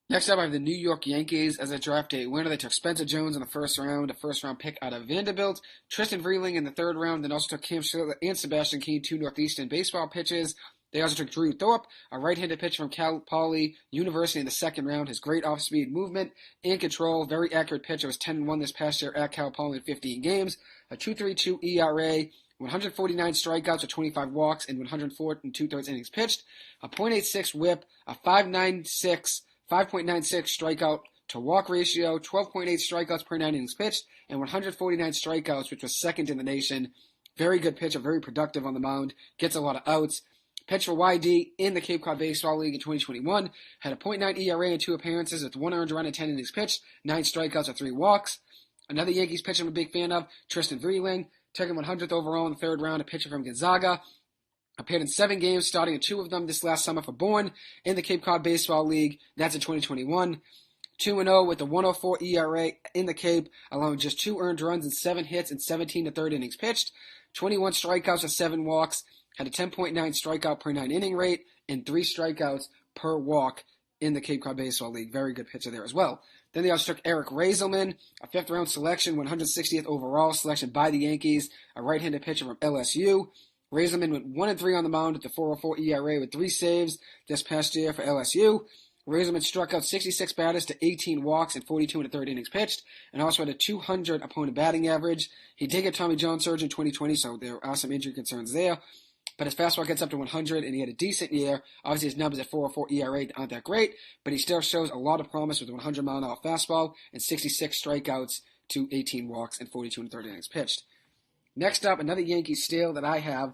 Next up, I have the New York Yankees as a draft day winner. They took Spencer Jones in the first round, a first-round pick out of Vanderbilt, Tristan Vreeling in the third round, then also took Cam Schlittler and Sebastian Keane, 2 Northeastern baseball pitches. They also took Drew Thorpe, a right-handed pitcher from Cal Poly University in the second round. His great off-speed movement and control, very accurate pitcher. Was 10-1 this past year at Cal Poly in 15 games. A 2.32 ERA, 149 strikeouts with 25 walks, and 104 2/3 innings pitched. A .86 WHIP, a 5.96 strikeout to walk ratio, 12.8 strikeouts per 9 innings pitched, and 149 strikeouts, which was second in the nation. Very good pitcher, very productive on the mound, gets a lot of outs. Pitched for YD in the Cape Cod Baseball League in 2021. Had a .9 ERA in 2 appearances with 1 earned run and 10 innings pitched, 9 strikeouts with 3 walks. Another Yankees pitcher I'm a big fan of, Tristan Vreeling. Took him 100th overall in the third round, a pitcher from Gonzaga. Appeared in 7 games, starting in 2 of them this last summer for Bourne in the Cape Cod Baseball League. That's in 2021. 2-0 with a 104 ERA in the Cape, along with just 2 earned runs and 7 hits and 17 1/3 innings pitched. 21 strikeouts with 7 walks. Had a 10.9 strikeout per 9 inning rate and 3 strikeouts per walk in the Cape Cod Baseball League. Very good pitcher there as well. Then they also took Eric Raiselman, a 5th round selection, 160th overall selection by the Yankees, a right-handed pitcher from LSU. Raiselman went 1-3 on the mound with a 4.04 ERA with 3 saves this past year for LSU. Raiselman struck out 66 batters to 18 walks and 42 1/3 innings pitched, and also had a .200 opponent batting average. He did get Tommy John surgery in 2020, so there are some injury concerns there. But his fastball gets up to 100, and he had a decent year. Obviously, his numbers at 4.04 ERA aren't that great, but he still shows a lot of promise with a 100-mile-an-hour fastball and 66 strikeouts to 18 walks and 42 1/3 innings pitched. Next up, another Yankees steal that I have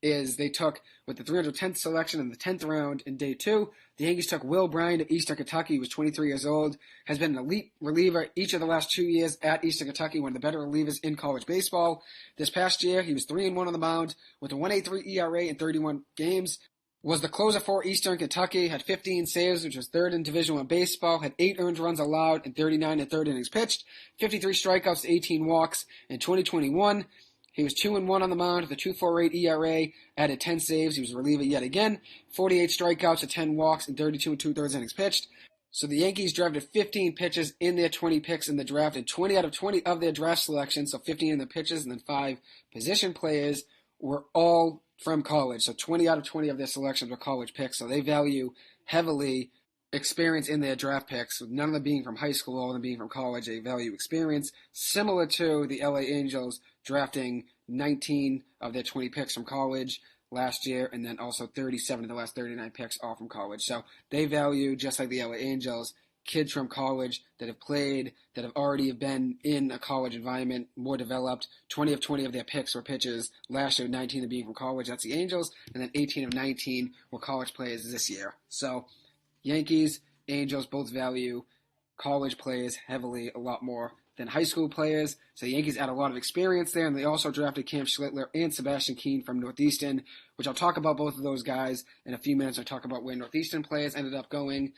is they took, with the 310th selection in the 10th round in day 2, the Yankees took Will Bryant of Eastern Kentucky. He was 23 years old, has been an elite reliever each of the last 2 years at Eastern Kentucky, one of the better relievers in college baseball. This past year, he was 3-1 on the mound with a 1.83 ERA in 31 games. Was the closer for Eastern Kentucky, had 15 saves, which was 3rd in Division I baseball, had 8 earned runs allowed and 39 1/3 innings pitched, 53 strikeouts to 18 walks in 2021. He was 2-1 on the mound with a 2.48 ERA, added 10 saves. He was a reliever yet again, 48 strikeouts to 10 walks and 32 2/3 innings pitched. So the Yankees drafted 15 pitchers in their 20 picks in the draft, and 20 out of 20 of their draft selections, so 15 in the pitchers and then 5 position players, were all from college. So 20 out of 20 of their selections were college picks, so they value heavily experience in their draft picks, with none of them being from high school, all of them being from college. They value experience, similar to the LA Angels drafting 19 of their 20 picks from college last year, and then also 37 of the last 39 picks all from college. So they value, just like the LA Angels, kids from college that have played, that have already been in a college environment, more developed. 20 of 20 of their picks were pitchers last year, 19 of being from college. That's the Angels, and then 18 of 19 were college players this year. So Yankees, Angels both value college players heavily, a lot more than high school players. So the Yankees add a lot of experience there, and they also drafted Cam Schlittler and Sebastian Keane from Northeastern, which I'll talk about both of those guys in a few minutes. I'll talk about where Northeastern players ended up going.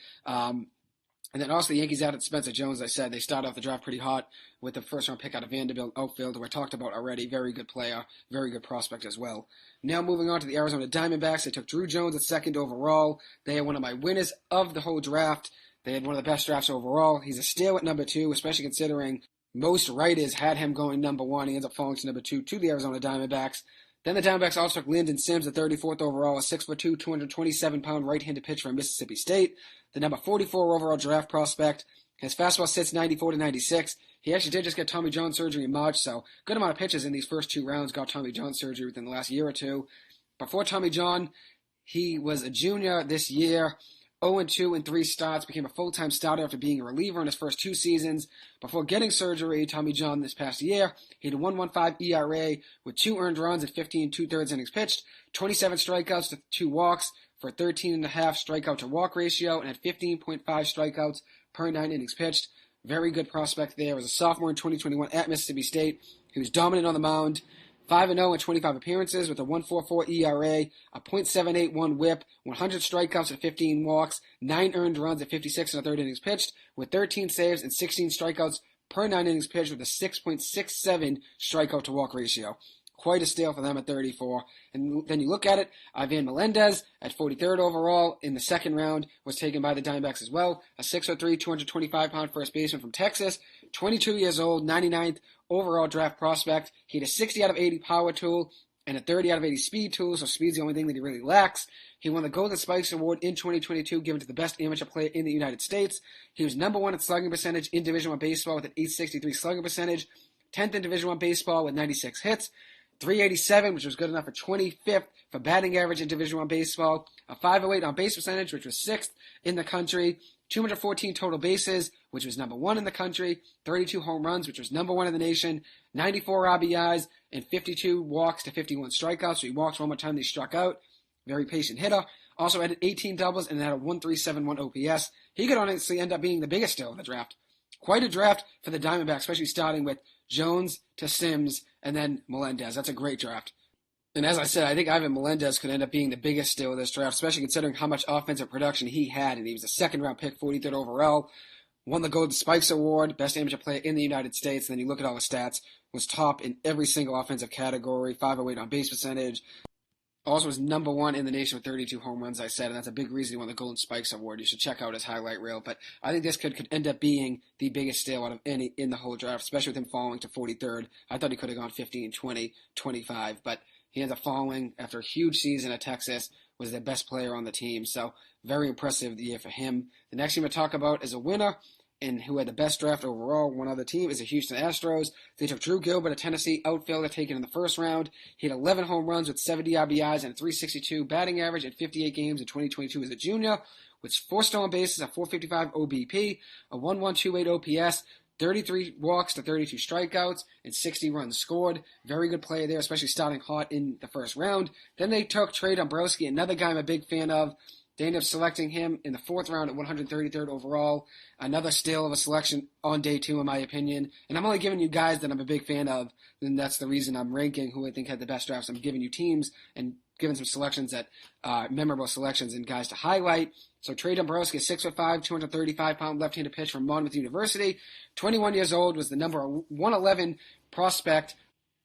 And then also the Yankees added Spencer Jones. As I said, they started off the draft pretty hot with the first-round pick out of Vanderbilt outfield, who I talked about already. Very good player, very good prospect as well. Now moving on to the Arizona Diamondbacks. They took Drew Jones at 2nd overall. They had one of my winners of the whole draft. They had one of the best drafts overall. He's a steal at number 2, especially considering Most writers had him going number one. He ends up falling to number two to the Arizona Diamondbacks. Then the Diamondbacks also took Lyndon Sims, the 34th overall, a 6'2", 227-pound right-handed pitcher from Mississippi State. The number 44 overall draft prospect. His fastball sits 94 to 96. He actually did just get Tommy John surgery in March, so good amount of pitchers in these first two rounds got Tommy John surgery within the last year or two. Before Tommy John, he was a junior this year. 0-2 in 3 starts, became a full-time starter after being a reliever in his first 2 seasons. Before getting surgery, Tommy John this past year, he had a 1.15 ERA with 2 earned runs and 15 2/3 innings pitched, 27 strikeouts to 2 walks for a 13.5 strikeout to walk ratio, and had 15.5 strikeouts per 9 innings pitched. Very good prospect there. As a sophomore in 2021 at Mississippi State, he was dominant on the mound. 5-0 in 25 appearances with a 1.44 ERA, a .781 WHIP, 100 strikeouts and 15 walks, 9 earned runs at 56 1/3 innings pitched, with 13 saves and 16 strikeouts per 9 innings pitched with a 6.67 strikeout to walk ratio. Quite a steal for them at 34. And then you look at it, Ivan Melendez at 43rd overall in the second round was taken by the Diamondbacks as well. A 6'3", 225-pound first baseman from Texas, 22 years old, 99th overall draft prospect. He had a 60 out of 80 power tool and a 30 out of 80 speed tool, so speed's the only thing that he really lacks. He won the Golden Spikes Award in 2022, given to the best amateur player in the United States. He was number 1 in slugging percentage in Division I baseball with an .863 slugging percentage, 10th in Division I baseball with 96 hits, 387, which was good enough for 25th for batting average in Division I baseball, a 508 on base percentage, which was 6th in the country, 214 total bases, which was number 1 in the country, 32 home runs, which was number 1 in the nation, 94 RBIs, and 52 walks to 51 strikeouts. So he walked one more time, they struck out. Very patient hitter. Also added 18 doubles and had a 1.371 OPS. He could honestly end up being the biggest steal of the draft. Quite a draft for the Diamondbacks, especially starting with Jones to Sims and then Melendez. That's a great draft. And as I said, I think Ivan Melendez could end up being the biggest steal of this draft, especially considering how much offensive production he had. And he was a second-round pick, 43rd overall, won the Golden Spikes Award, best amateur player in the United States. And then you look at all the stats, was top in every single offensive category, 508 on base percentage. Also was number 1 in the nation with 32 home runs, I said, and that's a big reason he won the Golden Spikes Award. You should check out his highlight reel. But I think this kid could end up being the biggest steal out of any in the whole draft, especially with him falling to 43rd. I thought he could have gone 15, 20, 25, but he ends up falling after a huge season at Texas, was the best player on the team. So very impressive year for him. The next team to talk about is a winner and who had the best draft overall. One other team is the Houston Astros. They took Drew Gilbert, a Tennessee outfielder taken in the first round. He had 11 home runs with 70 RBIs and a .362 batting average in 58 games in 2022 as a junior, with 4 stolen bases, a .455 OBP, a 1.128 OPS, 33 walks to 32 strikeouts, and 60 runs scored. Very good player there, especially starting hot in the first round. Then they took Trey Dombrowski, another guy I'm a big fan of. They ended up selecting him in the 4th round at 133rd overall. Another steal of a selection on day 2, in my opinion. And I'm only giving you guys that I'm a big fan of, and that's the reason I'm ranking who I think had the best drafts. I'm giving you teams and giving some selections that memorable selections and guys to highlight. So Trey Dombrowski, 6'5", 235-pound left-handed pitcher from Monmouth University, 21 years old, was the number 111 prospect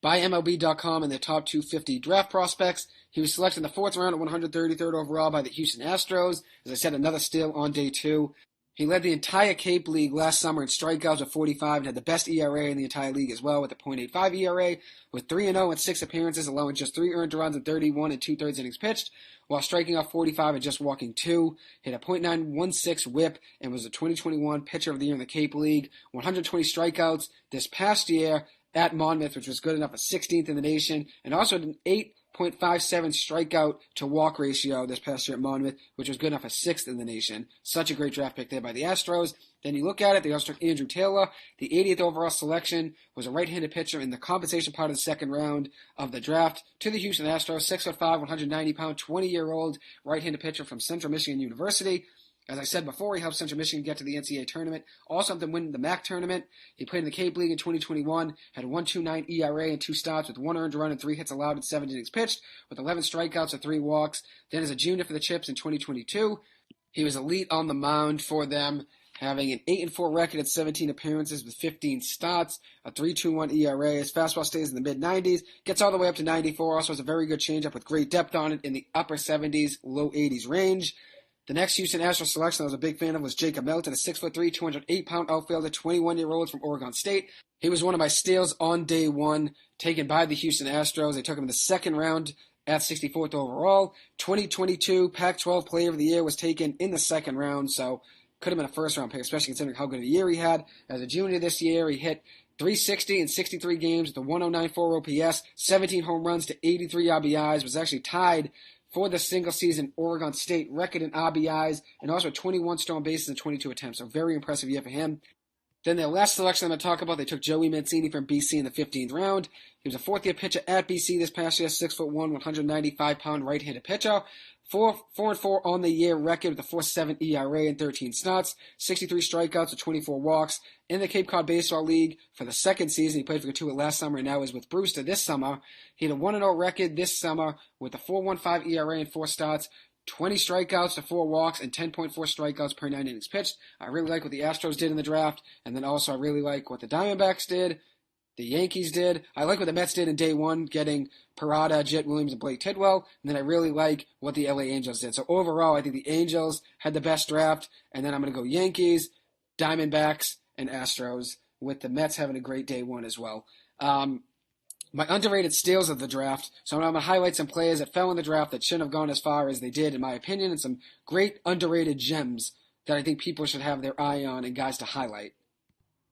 by MLB.com in the top 250 draft prospects. He was selected in the 4th round at 133rd overall by the Houston Astros. As I said, another steal on day 2. He led the entire Cape League last summer in strikeouts of 45 and had the best ERA in the entire league as well with a .85 ERA, with 3-0 in 6 appearances, allowing just 3 earned runs and 31 2/3 innings pitched, while striking out 45 and just walking 2. Hit a .916 WHIP and was a 2021 Pitcher of the Year in the Cape League. 120 strikeouts this past year at Monmouth, which was good enough for 16th in the nation, and also an 8.57 strikeout to walk ratio this past year at Monmouth, which was good enough for 6th in the nation. Such a great draft pick there by the Astros. Then you look at it, they also took Andrew Taylor. The 80th overall selection was a right-handed pitcher in the compensation part of the second round of the draft to the Houston Astros. 6'5", 190-pound, 20-year-old right-handed pitcher from Central Michigan University. As I said before, he helped Central Michigan get to the NCAA tournament. Also helped them win the MAC tournament. He played in the Cape League in 2021, had a 1.29 ERA in 2 starts with 1 earned run and 3 hits allowed in 7 innings pitched, with 11 strikeouts and 3 walks. Then as a junior for the Chips in 2022, he was elite on the mound for them, having an 8-4 record at 17 appearances with 15 starts, a 3.21 ERA. His fastball stays in the mid-90s, gets all the way up to 94. Also has a very good changeup with great depth on it in the upper 70s, low 80s range. The next Houston Astros selection I was a big fan of was Jacob Melton, a 6'3", 208-pound outfielder, 21-year-old from Oregon State. He was one of my steals on day one, taken by the Houston Astros. They took him in the second round at 64th overall. 2022 Pac-12 Player of the Year was taken in the second round, so could have been a first-round pick, especially considering how good of a year he had. As a junior this year, he hit .360 in 63 games with a 109.4 OPS, 17 home runs to 83 RBIs, was actually tied for the single-season Oregon State record in RBIs, and also 21 stolen bases and 22 attempts. So very impressive year for him. Then their last selection I'm going to talk about, they took Joey Mancini from BC in the 15th round. He was a fourth-year pitcher at BC this past year, 6'1", 195-pound right-handed pitcher. 4-4 on the year record with a 4.7 ERA and 13 starts, 63 strikeouts with 24 walks. In the Cape Cod Baseball League for the second season, he played for Katuah last summer and now is with Brewster this summer. He had a 1-0 record this summer with a 4.15 ERA and 4 starts, 20 strikeouts to 4 walks, and 10.4 strikeouts per 9 innings pitched. I really like what the Astros did in the draft, and then also I really like what the Diamondbacks did, the Yankees did. I like what the Mets did in day one, getting Parada, Jet Williams, and Blake Tidwell, and then I really like what the LA Angels did. So overall, I think the Angels had the best draft, and then I'm going to go Yankees, Diamondbacks, and Astros, with the Mets having a great day one as well. My underrated steals of the draft. So I'm going to highlight some players that fell in the draft that shouldn't have gone as far as they did, in my opinion, and some great underrated gems that I think people should have their eye on and guys to highlight.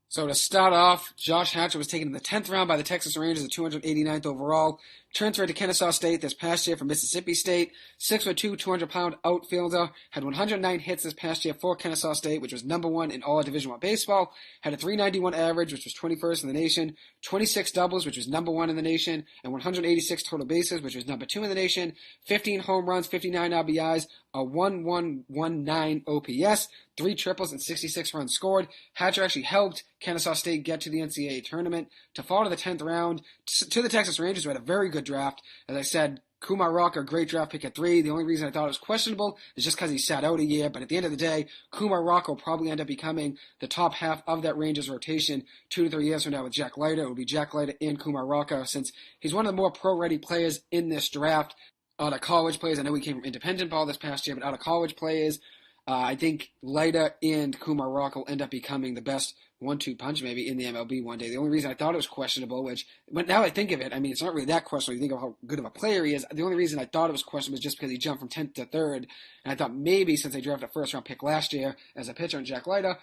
So to start off, Josh Hatcher was taken in the 10th round by the Texas Rangers at 289th overall. Transferred to Kennesaw State this past year from Mississippi State. 6'2", 200-pound outfielder. Had 109 hits this past year for Kennesaw State, which was number one in all of Division I baseball. Had a .391 average, which was 21st in the nation. 26 doubles, which was number one in the nation. And 186 total bases, which was number two in the nation. 15 home runs, 59 RBIs, a 1.119 OPS, 3 triples, and 66 runs scored. Hatcher actually helped Kennesaw State get to the NCAA tournament to fall to the 10th round to the Texas Rangers, who had a very good draft. As I said, Kumar Rocker, great draft pick at 3. The only reason I thought it was questionable is just because he sat out a year. But at the end of the day, Kumar Rocker will probably end up becoming the top half of that Rangers rotation 2 to 3 years from now with Jack Leiter. It will be Jack Leiter and Kumar Rocker, since he's one of the more pro-ready players in this draft. Out of college players, I know he came from independent ball this past year, but out of college players, I think Leiter and Kumar Rocker will end up becoming the best 1-2 punch maybe in the MLB one day. The only reason I thought it was questionable, but now I think of it, I mean, it's not really that questionable. You think of how good of a player he is. The only reason I thought it was questionable was just because he jumped from 10th to 3rd, and I thought maybe since they drafted a first-round pick last year as a pitcher in Jack Leiter.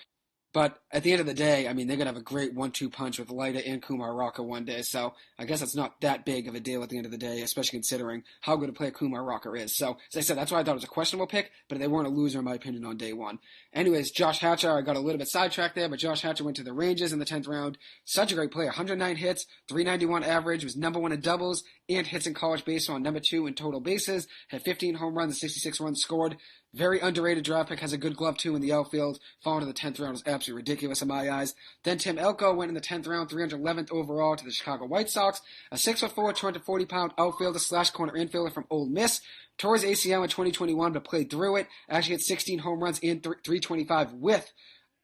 But at the end of the day, I mean, they're going to have a great 1-2 punch with Leiter and Kumar Rocker one day. So I guess it's not that big of a deal at the end of the day, especially considering how good a player Kumar Rocker is. So, as I said, that's why I thought it was a questionable pick, but they weren't a loser, in my opinion, on day one. Anyways, Josh Hatcher, I got a little bit sidetracked there, but Josh Hatcher went to the Rangers in the 10th round. Such a great player. 109 hits, .391 average, was number one in doubles and hits in college baseball, number two in total bases, had 15 home runs and 66 runs scored. Very underrated draft pick, has a good glove too in the outfield. Falling to the 10th round is absolutely ridiculous in my eyes. Then Tim Elko went in the 10th round, 311th overall to the Chicago White Sox. A 6'4", 240-pound outfielder / corner infielder from Ole Miss. Tore his ACL in 2021, but played through it. Actually had 16 home runs and 325 with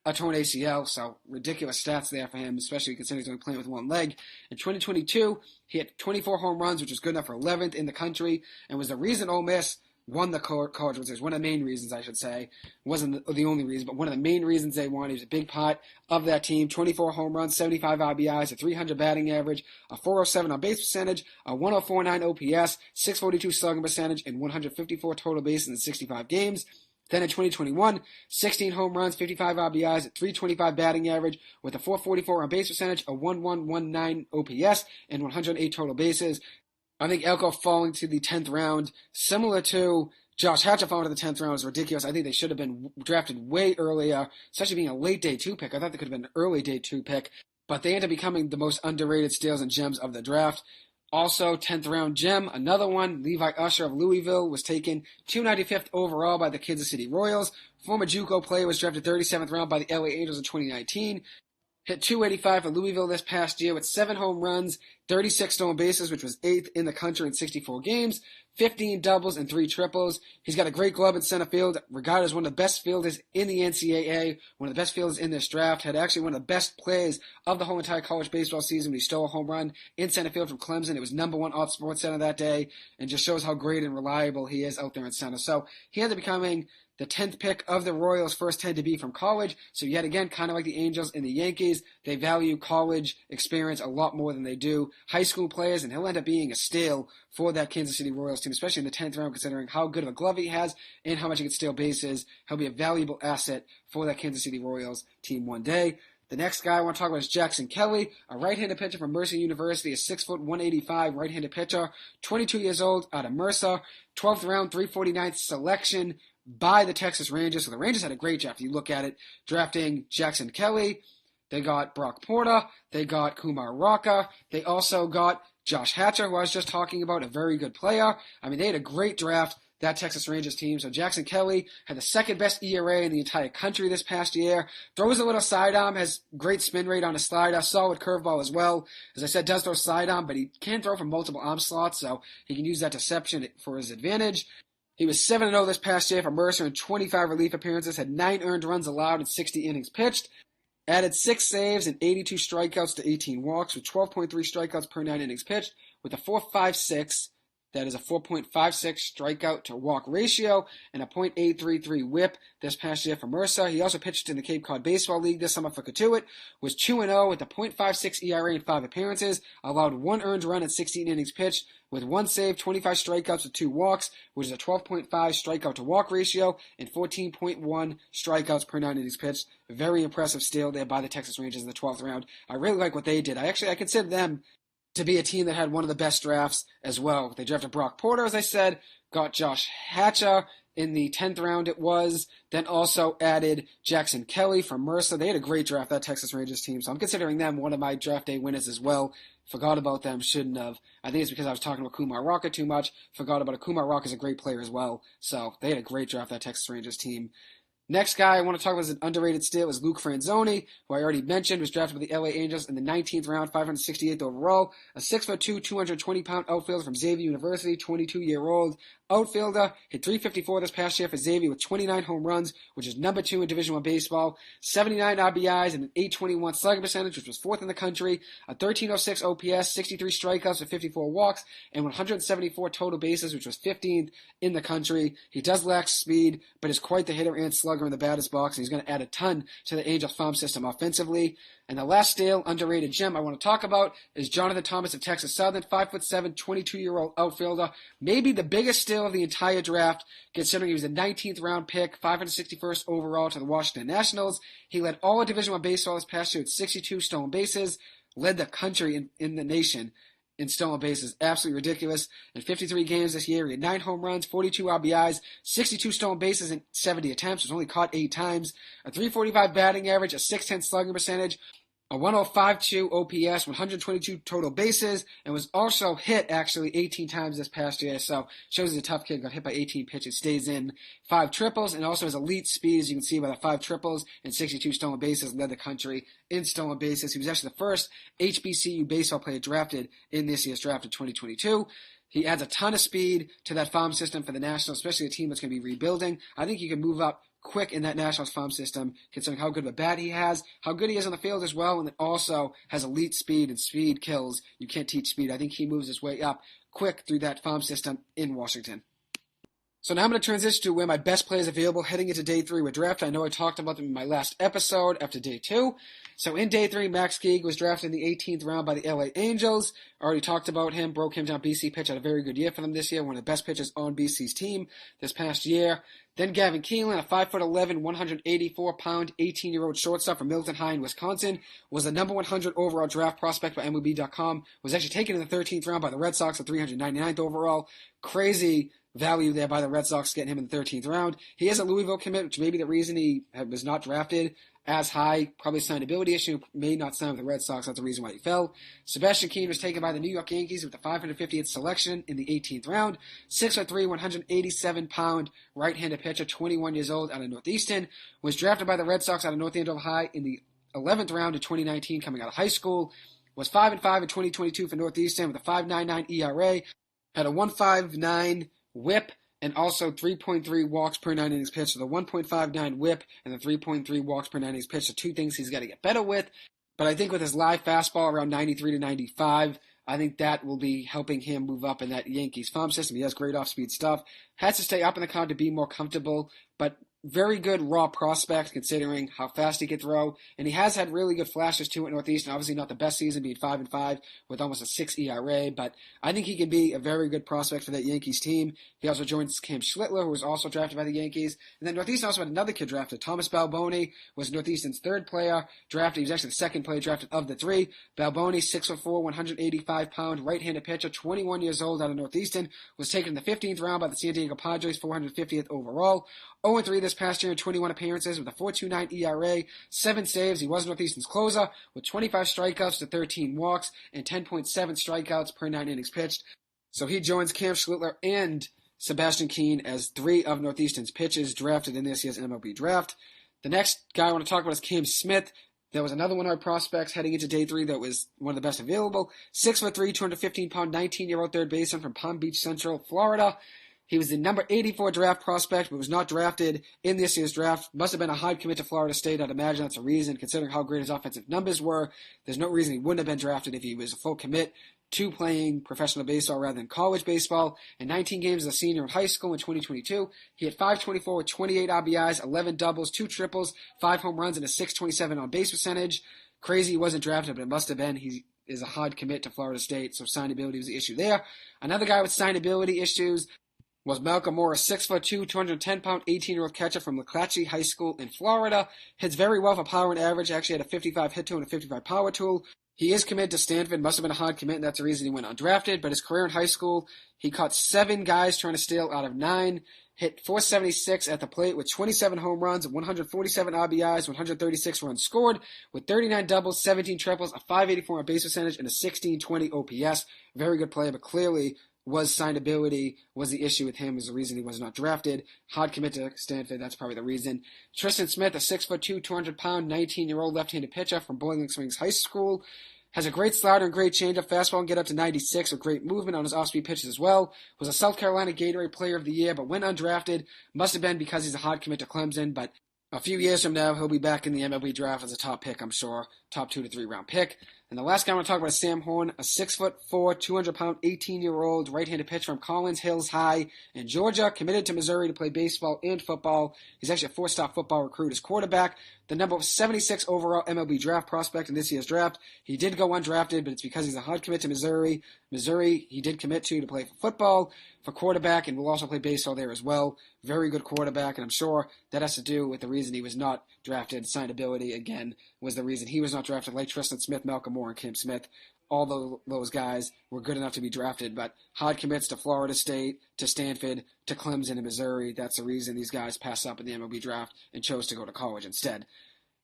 a torn ACL, so ridiculous stats there for him, especially considering he's only playing with one leg. In 2022, he had 24 home runs, which was good enough for 11th in the country, and was the reason Ole Miss won the college World Series. One of the main reasons, I should say. Wasn't the only reason, but one of the main reasons they won. He was a big part of that team. 24 home runs, 75 RBIs, a 300 batting average, a 407 on base percentage, a 1049 OPS, 642 slugging percentage, and 154 total bases in 65 games. Then in 2021, 16 home runs, 55 RBIs, a 325 batting average with a 444 on base percentage, a 1119 OPS, and 108 total bases. I think Elko falling to the 10th round, similar to Josh Hatcher falling to the 10th round, is ridiculous. I think they should have been drafted way earlier, especially being a late day 2 pick. I thought they could have been an early day 2 pick, but they end up becoming the most underrated steals and gems of the draft. Also, 10th round gem, another one, Levi Usher of Louisville, was taken 295th overall by the Kansas City Royals. Former JUCO player, was drafted 37th round by the LA Angels in 2019. Hit .285 for Louisville this past year with 7 home runs, 36 stolen bases, which was 8th in the country in 64 games, 15 doubles and 3 triples. He's got a great glove in center field, regarded as one of the best fielders in the NCAA, one of the best fielders in this draft, had actually one of the best plays of the whole entire college baseball season when he stole a home run in center field from Clemson. It was #1 off Sports Center that day, and just shows how great and reliable he is out there in center. So he ended up becoming the 10th pick of the Royals, first 10 to be from college. So yet again, kind of like the Angels and the Yankees, they value college experience a lot more than they do high school players, and he'll end up being a steal for that Kansas City Royals team, especially in the 10th round, considering how good of a glove he has and how much he can steal bases. He'll be a valuable asset for that Kansas City Royals team one day. The next guy I want to talk about is Jackson Kelly, a right-handed pitcher from Mercer University, a 6', 185 right-handed pitcher, 22 years old, out of Mercer, 12th round, 349th selection by the Texas Rangers. So the Rangers had a great draft. You look at it, drafting Jackson Kelly. They got Brock Porter. They got Kumar Rocker. They also got Josh Hatcher, who I was just talking about, a very good player. I mean, they had a great draft, that Texas Rangers team. So Jackson Kelly had the second best ERA in the entire country this past year. Throws a little sidearm, has great spin rate on his slider, solid curveball as well. As I said, does throw sidearm, but he can throw from multiple arm slots, so he can use that deception for his advantage. He was 7-0 this past year for Mercer in 25 relief appearances, had 9 earned runs allowed in 60 innings pitched, added 6 saves and 82 strikeouts to 18 walks with 12.3 strikeouts per 9 innings pitched with a 4.56. That is a 4.56 strikeout to walk ratio and a .833 whip this past year for Mercer. He also pitched in the Cape Cod Baseball League this summer for Katuitt, was 2-0 with a .56 ERA in 5 appearances, allowed 1 earned run in 16 innings pitched with 1 save, 25 strikeouts with 2 walks, which is a 12.5 strikeout to walk ratio and 14.1 strikeouts per 9 innings pitched. Very impressive steal there by the Texas Rangers in the 12th round. I really like what they did. I consider them to be a team that had one of the best drafts as well. They drafted Brock Porter, as I said, got Josh Hatcher in the 10th round it was, then also added Jackson Kelly from Mercer. They had a great draft, that Texas Rangers team, so I'm considering them one of my draft day winners as well. Forgot about them, shouldn't have. I think it's because I was talking about Kumar Rocker too much. Forgot about it. Kumar Rocker is a great player as well, so they had a great draft, that Texas Rangers team. Next guy I want to talk about is an underrated steal is Luke Franzoni, who I already mentioned was drafted by the LA Angels in the 19th round, 568th overall. A 6'2", 220-pound outfielder from Xavier University, 22-year-old outfielder. Hit .354 this past year for Xavier with 29 home runs, which is #2 in Division I baseball. 79 RBIs and an .821 slugging percentage, which was 4th in the country. A 1306 OPS, 63 strikeouts with 54 walks, and 174 total bases, which was 15th in the country. He does lack speed, but is quite the hitter and slugger in the batter's box, and he's going to add a ton to the Angels farm system offensively. And the last steal, underrated gem I want to talk about is Jonathan Thomas of Texas Southern, 5'7", 22-year-old outfielder. Maybe the biggest steal of the entire draft, considering he was a 19th round pick, 561st overall to the Washington Nationals. He led all of Division I baseball this past year with 62 stolen bases, led the country in the nation in stolen bases. Absolutely ridiculous. In 53 games this year, he had 9 home runs, 42 RBIs, 62 stolen bases in 70 attempts, was only caught 8 times, a .345 batting average, a .610 slugging percentage, a 105.2 OPS, 122 total bases, and was also hit actually 18 times this past year. So shows he's a tough kid. Got hit by 18 pitches, stays in 5 triples, and also has elite speed, as you can see by the 5 triples and 62 stolen bases. Led the country in stolen bases. He was actually the first HBCU baseball player drafted in this year's draft in 2022. He adds a ton of speed to that farm system for the Nationals, especially a team that's going to be rebuilding. I think he can move up quick in that Nationals farm system, considering how good of a bat he has, how good he is on the field as well, and it also has elite speed, and speed kills. You can't teach speed. I think he moves his way up quick through that farm system in Washington. So now I'm going to transition to where my best players available heading into Day 3 with draft. I know I talked about them in my last episode after Day 2. So in Day 3, Max Keig was drafted in the 18th round by the LA Angels. I already talked about him, broke him down. BC pitch had a very good year for them this year, one of the best pitchers on BC's team this past year. Then Gavin Keelan, a 5'11", 184-pound, 18-year-old shortstop from Milton High in Wisconsin, was the number 100 overall draft prospect by MLB.com, was actually taken in the 13th round by the Red Sox at 399th overall. Crazy value there by the Red Sox getting him in the 13th round. He is a Louisville commit, which may be the reason he was not drafted as high. Probably a signability issue. May not sign with the Red Sox. That's the reason why he fell. Sebastian Keane was taken by the New York Yankees with the 550th selection in the 18th round. 6'3", 187-pound right-handed pitcher, 21 years old, out of Northeastern. Was drafted by the Red Sox out of North Andover High in the 11th round in 2019, coming out of high school. was 5-5 in 2022 for Northeastern with a 5.99 ERA, had a 1.59 WHIP, and also 3.3 walks per 9 innings pitched. So the 1.59 WHIP and the 3.3 walks per 9 innings pitched are two things he's got to get better with. But I think with his live fastball around 93 to 95, I think that will be helping him move up in that Yankees farm system. He has great off-speed stuff. Has to stay up in the count to be more comfortable, but very good raw prospect considering how fast he can throw. And he has had really good flashes too at Northeastern. Obviously not the best season, being 5-5 with almost a 6 ERA, but I think he can be a very good prospect for that Yankees team. He also joins Cam Schlittler, who was also drafted by the Yankees. And then Northeastern also had another kid drafted. Thomas Balboni was Northeastern's third player drafted. He was actually the second player drafted of the three. Balboni, 6'4", 185-pound, right-handed pitcher, 21 years old out of Northeastern, was taken in the 15th round by the San Diego Padres, 450th overall. 0-3 this past year in 21 appearances with a 4.29 ERA, 7 saves. He was Northeastern's closer with 25 strikeouts to 13 walks and 10.7 strikeouts per 9 innings pitched. So he joins Cam Schlittler and Sebastian Keane as 3 of Northeastern's pitchers drafted in this year's MLB Draft. The next guy I want to talk about is Cam Smith. There was another one of our prospects heading into day 3 that was one of the best available. 6'3", 215-pound, 19-year-old third baseman from Palm Beach Central, Florida. He was the number 84 draft prospect, but was not drafted in this year's draft. Must have been a hard commit to Florida State. I'd imagine that's a reason, considering how great his offensive numbers were. There's no reason he wouldn't have been drafted if he was a full commit to playing professional baseball rather than college baseball. In 19 games as a senior in high school in 2022, he had 524 with 28 RBIs, 11 doubles, 2 triples, 5 home runs, and a 627 on-base percentage. Crazy he wasn't drafted, but it must have been. He is a hard commit to Florida State, so signability was the issue there. Another guy with signability issues was Malcolm Morris, 6'2", 210-pound, 18-year-old catcher from McClatchy High School in Florida. Hits very well for power and average. Actually had a 55 hit tool and a 55 power tool. He is committed to Stanford. Must have been a hard commit, and that's the reason he went undrafted. But his career in high school, he caught 7 guys trying to steal out of 9. Hit .476 at the plate with 27 home runs, 147 RBIs, 136 runs scored, with 39 doubles, 17 triples, a .584 on base percentage, and a 1620 OPS. Very good player, but clearly was signability was the issue with him, is the reason he was not drafted. Hard commit to Stanford, that's probably the reason. Tristan Smith, a 6'2", 200-pound, 19-year-old left-handed pitcher from Boiling Springs High School. Has a great slider and great changeup, fastball and get up to 96 with great movement on his off-speed pitches as well. Was a South Carolina Gatorade Player of the Year, but went undrafted. Must have been because he's a hard commit to Clemson, but a few years from now, he'll be back in the MLB Draft as a top pick, I'm sure. Top 2 to 3 round pick. And the last guy I want to talk about is Sam Horn, a 6'4", 200-pound, 18-year-old right-handed pitcher from Collins Hills High in Georgia, committed to Missouri to play baseball and football. He's actually a 4-star football recruit as quarterback. The number 76 overall MLB Draft prospect in this year's draft. He did go undrafted, but it's because he's a hard commit to Missouri. Missouri, he did commit to play for football, for quarterback, and will also play baseball there as well. Very good quarterback, and I'm sure that has to do with the reason he was not drafted. Signability, again, was the reason he was not drafted, like Tristan Smith, Malcolm Moore, and Cam Smith. All those guys were good enough to be drafted, but hard commits to Florida State, to Stanford, to Clemson, and Missouri. That's the reason these guys passed up in the MLB Draft and chose to go to college instead.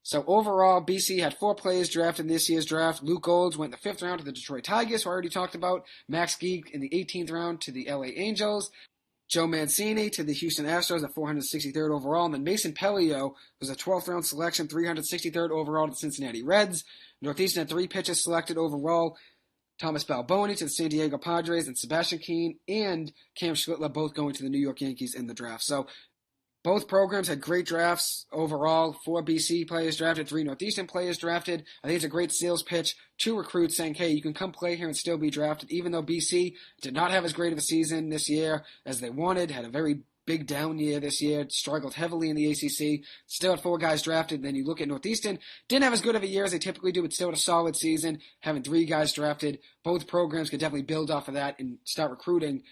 So overall, BC had 4 players drafted in this year's draft. Luke Golds went in the 5th round to the Detroit Tigers, who I already talked about. Max Geek in the 18th round to the LA Angels. Joe Mancini to the Houston Astros at 463rd overall. And then Mason Pelio was a 12th round selection, 363rd overall to the Cincinnati Reds. Northeastern had 3 pitchers selected overall. Thomas Balboni to the San Diego Padres, and Sebastian Keane and Cam Schlittler both going to the New York Yankees in the draft. So both programs had great drafts overall. 4 BC players drafted, 3 Northeastern players drafted. I think it's a great sales pitch to recruits saying, hey, you can come play here and still be drafted, even though BC did not have as great of a season this year as they wanted, had a very big down year this year, struggled heavily in the ACC, still had 4 guys drafted. And then you look at Northeastern, didn't have as good of a year as they typically do, but still had a solid season, having 3 guys drafted. Both programs could definitely build off of that and start recruiting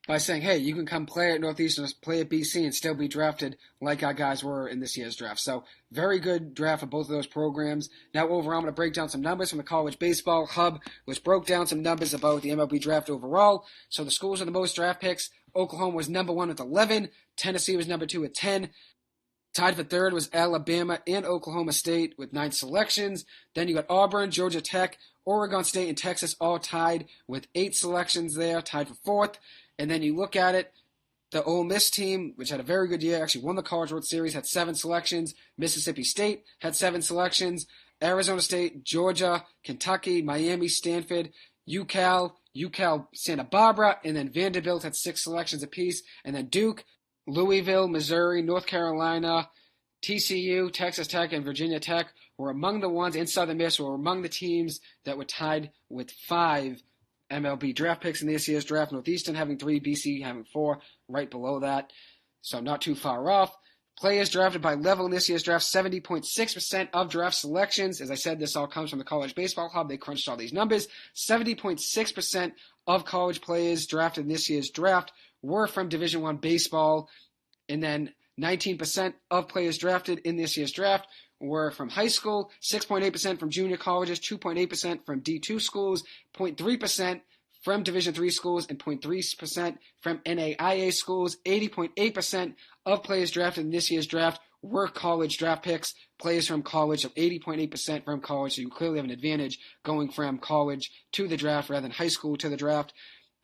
by saying, hey, you can come play at Northeastern, play at BC, and still be drafted like our guys were in this year's draft. So very good draft for both of those programs. Now overall, I'm going to break down some numbers from the College Baseball Hub, which broke down some numbers about the MLB Draft overall. So the schools with the most draft picks: Oklahoma was number 1 with 11, Tennessee was number 2 with 10. Tied for third was Alabama and Oklahoma State with 9 selections. Then you got Auburn, Georgia Tech, Oregon State, and Texas all tied with 8 selections there, tied for 4th. And then you look at it, the Ole Miss team, which had a very good year, actually won the College World Series, had 7 selections. Mississippi State had 7 selections. Arizona State, Georgia, Kentucky, Miami, Stanford, UCal, Santa Barbara, and then Vanderbilt had 6 selections apiece, and then Duke, Louisville, Missouri, North Carolina, TCU, Texas Tech, and Virginia Tech were among the ones, and Southern Miss were among the teams that were tied with 5 MLB draft picks in this year's draft. Northeastern having 3, BC having 4, right below that, so not too far off. Players drafted by level in this year's draft, 70.6% of draft selections. As I said, this all comes from the College Baseball Hub. They crunched all these numbers. 70.6% of college players drafted in this year's draft were from Division I baseball. And then 19% of players drafted in this year's draft were from high school, 6.8% from junior colleges, 2.8% from D2 schools, 0.3% from Division III schools, and 0.3% from NAIA schools. 80.8% of players drafted in this year's draft were college draft picks, players from college, so 80.8% from college, so you clearly have an advantage going from college to the draft rather than high school to the draft.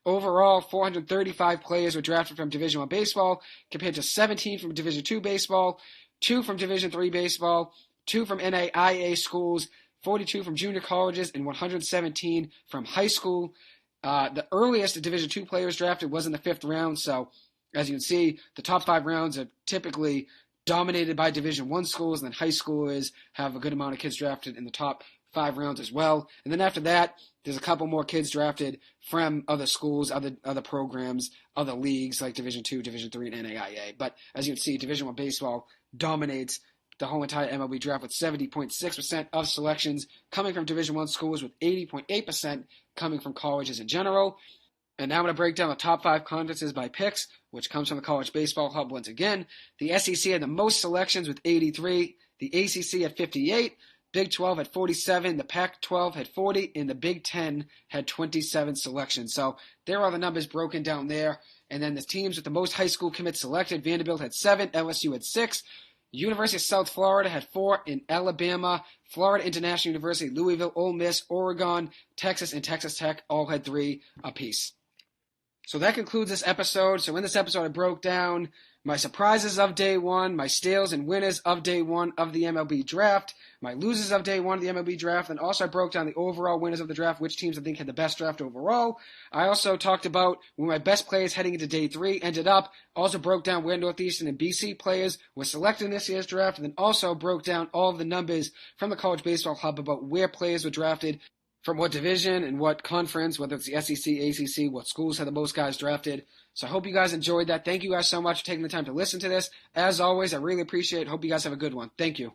Overall, 435 players were drafted from Division I baseball, compared to 17 from Division II baseball, 2 from Division III baseball, 2 from NAIA schools, 42 from junior colleges, and 117 from high school. The earliest Division II players drafted was in the 5th round, so as you can see, the top 5 rounds are typically dominated by Division I schools, and then high schoolers have a good amount of kids drafted in the top 5 rounds as well. And then after that, there's a couple more kids drafted from other schools, other programs, other leagues like Division II, Division III, and NAIA. But as you can see, Division I baseball dominates the whole entire MLB draft with 70.6% of selections coming from Division I schools, with 80.8% coming from colleges in general. And now I'm going to break down the top 5 conferences by picks, which comes from the College Baseball Hub once again. The SEC had the most selections with 83, the ACC had 58, Big 12 had 47, the Pac-12 had 40, and the Big 10 had 27 selections. So there are the numbers broken down there. And then the teams with the most high school commits selected, Vanderbilt had 7, LSU had 6, University of South Florida had 4, in Alabama, Florida International University, Louisville, Ole Miss, Oregon, Texas, and Texas Tech all had 3 apiece. So that concludes this episode. So in this episode, I broke down my surprises of day 1, my steals and winners of day 1 of the MLB draft, my losers of day 1 of the MLB draft, and also I broke down the overall winners of the draft, which teams I think had the best draft overall. I also talked about where my best players heading into day 3 ended up, also broke down where Northeastern and BC players were selected in this year's draft, and then also broke down all of the numbers from the College Baseball Hub about where players were drafted, from what division and what conference, whether it's the SEC, ACC, what schools had the most guys drafted. So I hope you guys enjoyed that. Thank you guys so much for taking the time to listen to this. As always, I really appreciate it. Hope you guys have a good one. Thank you.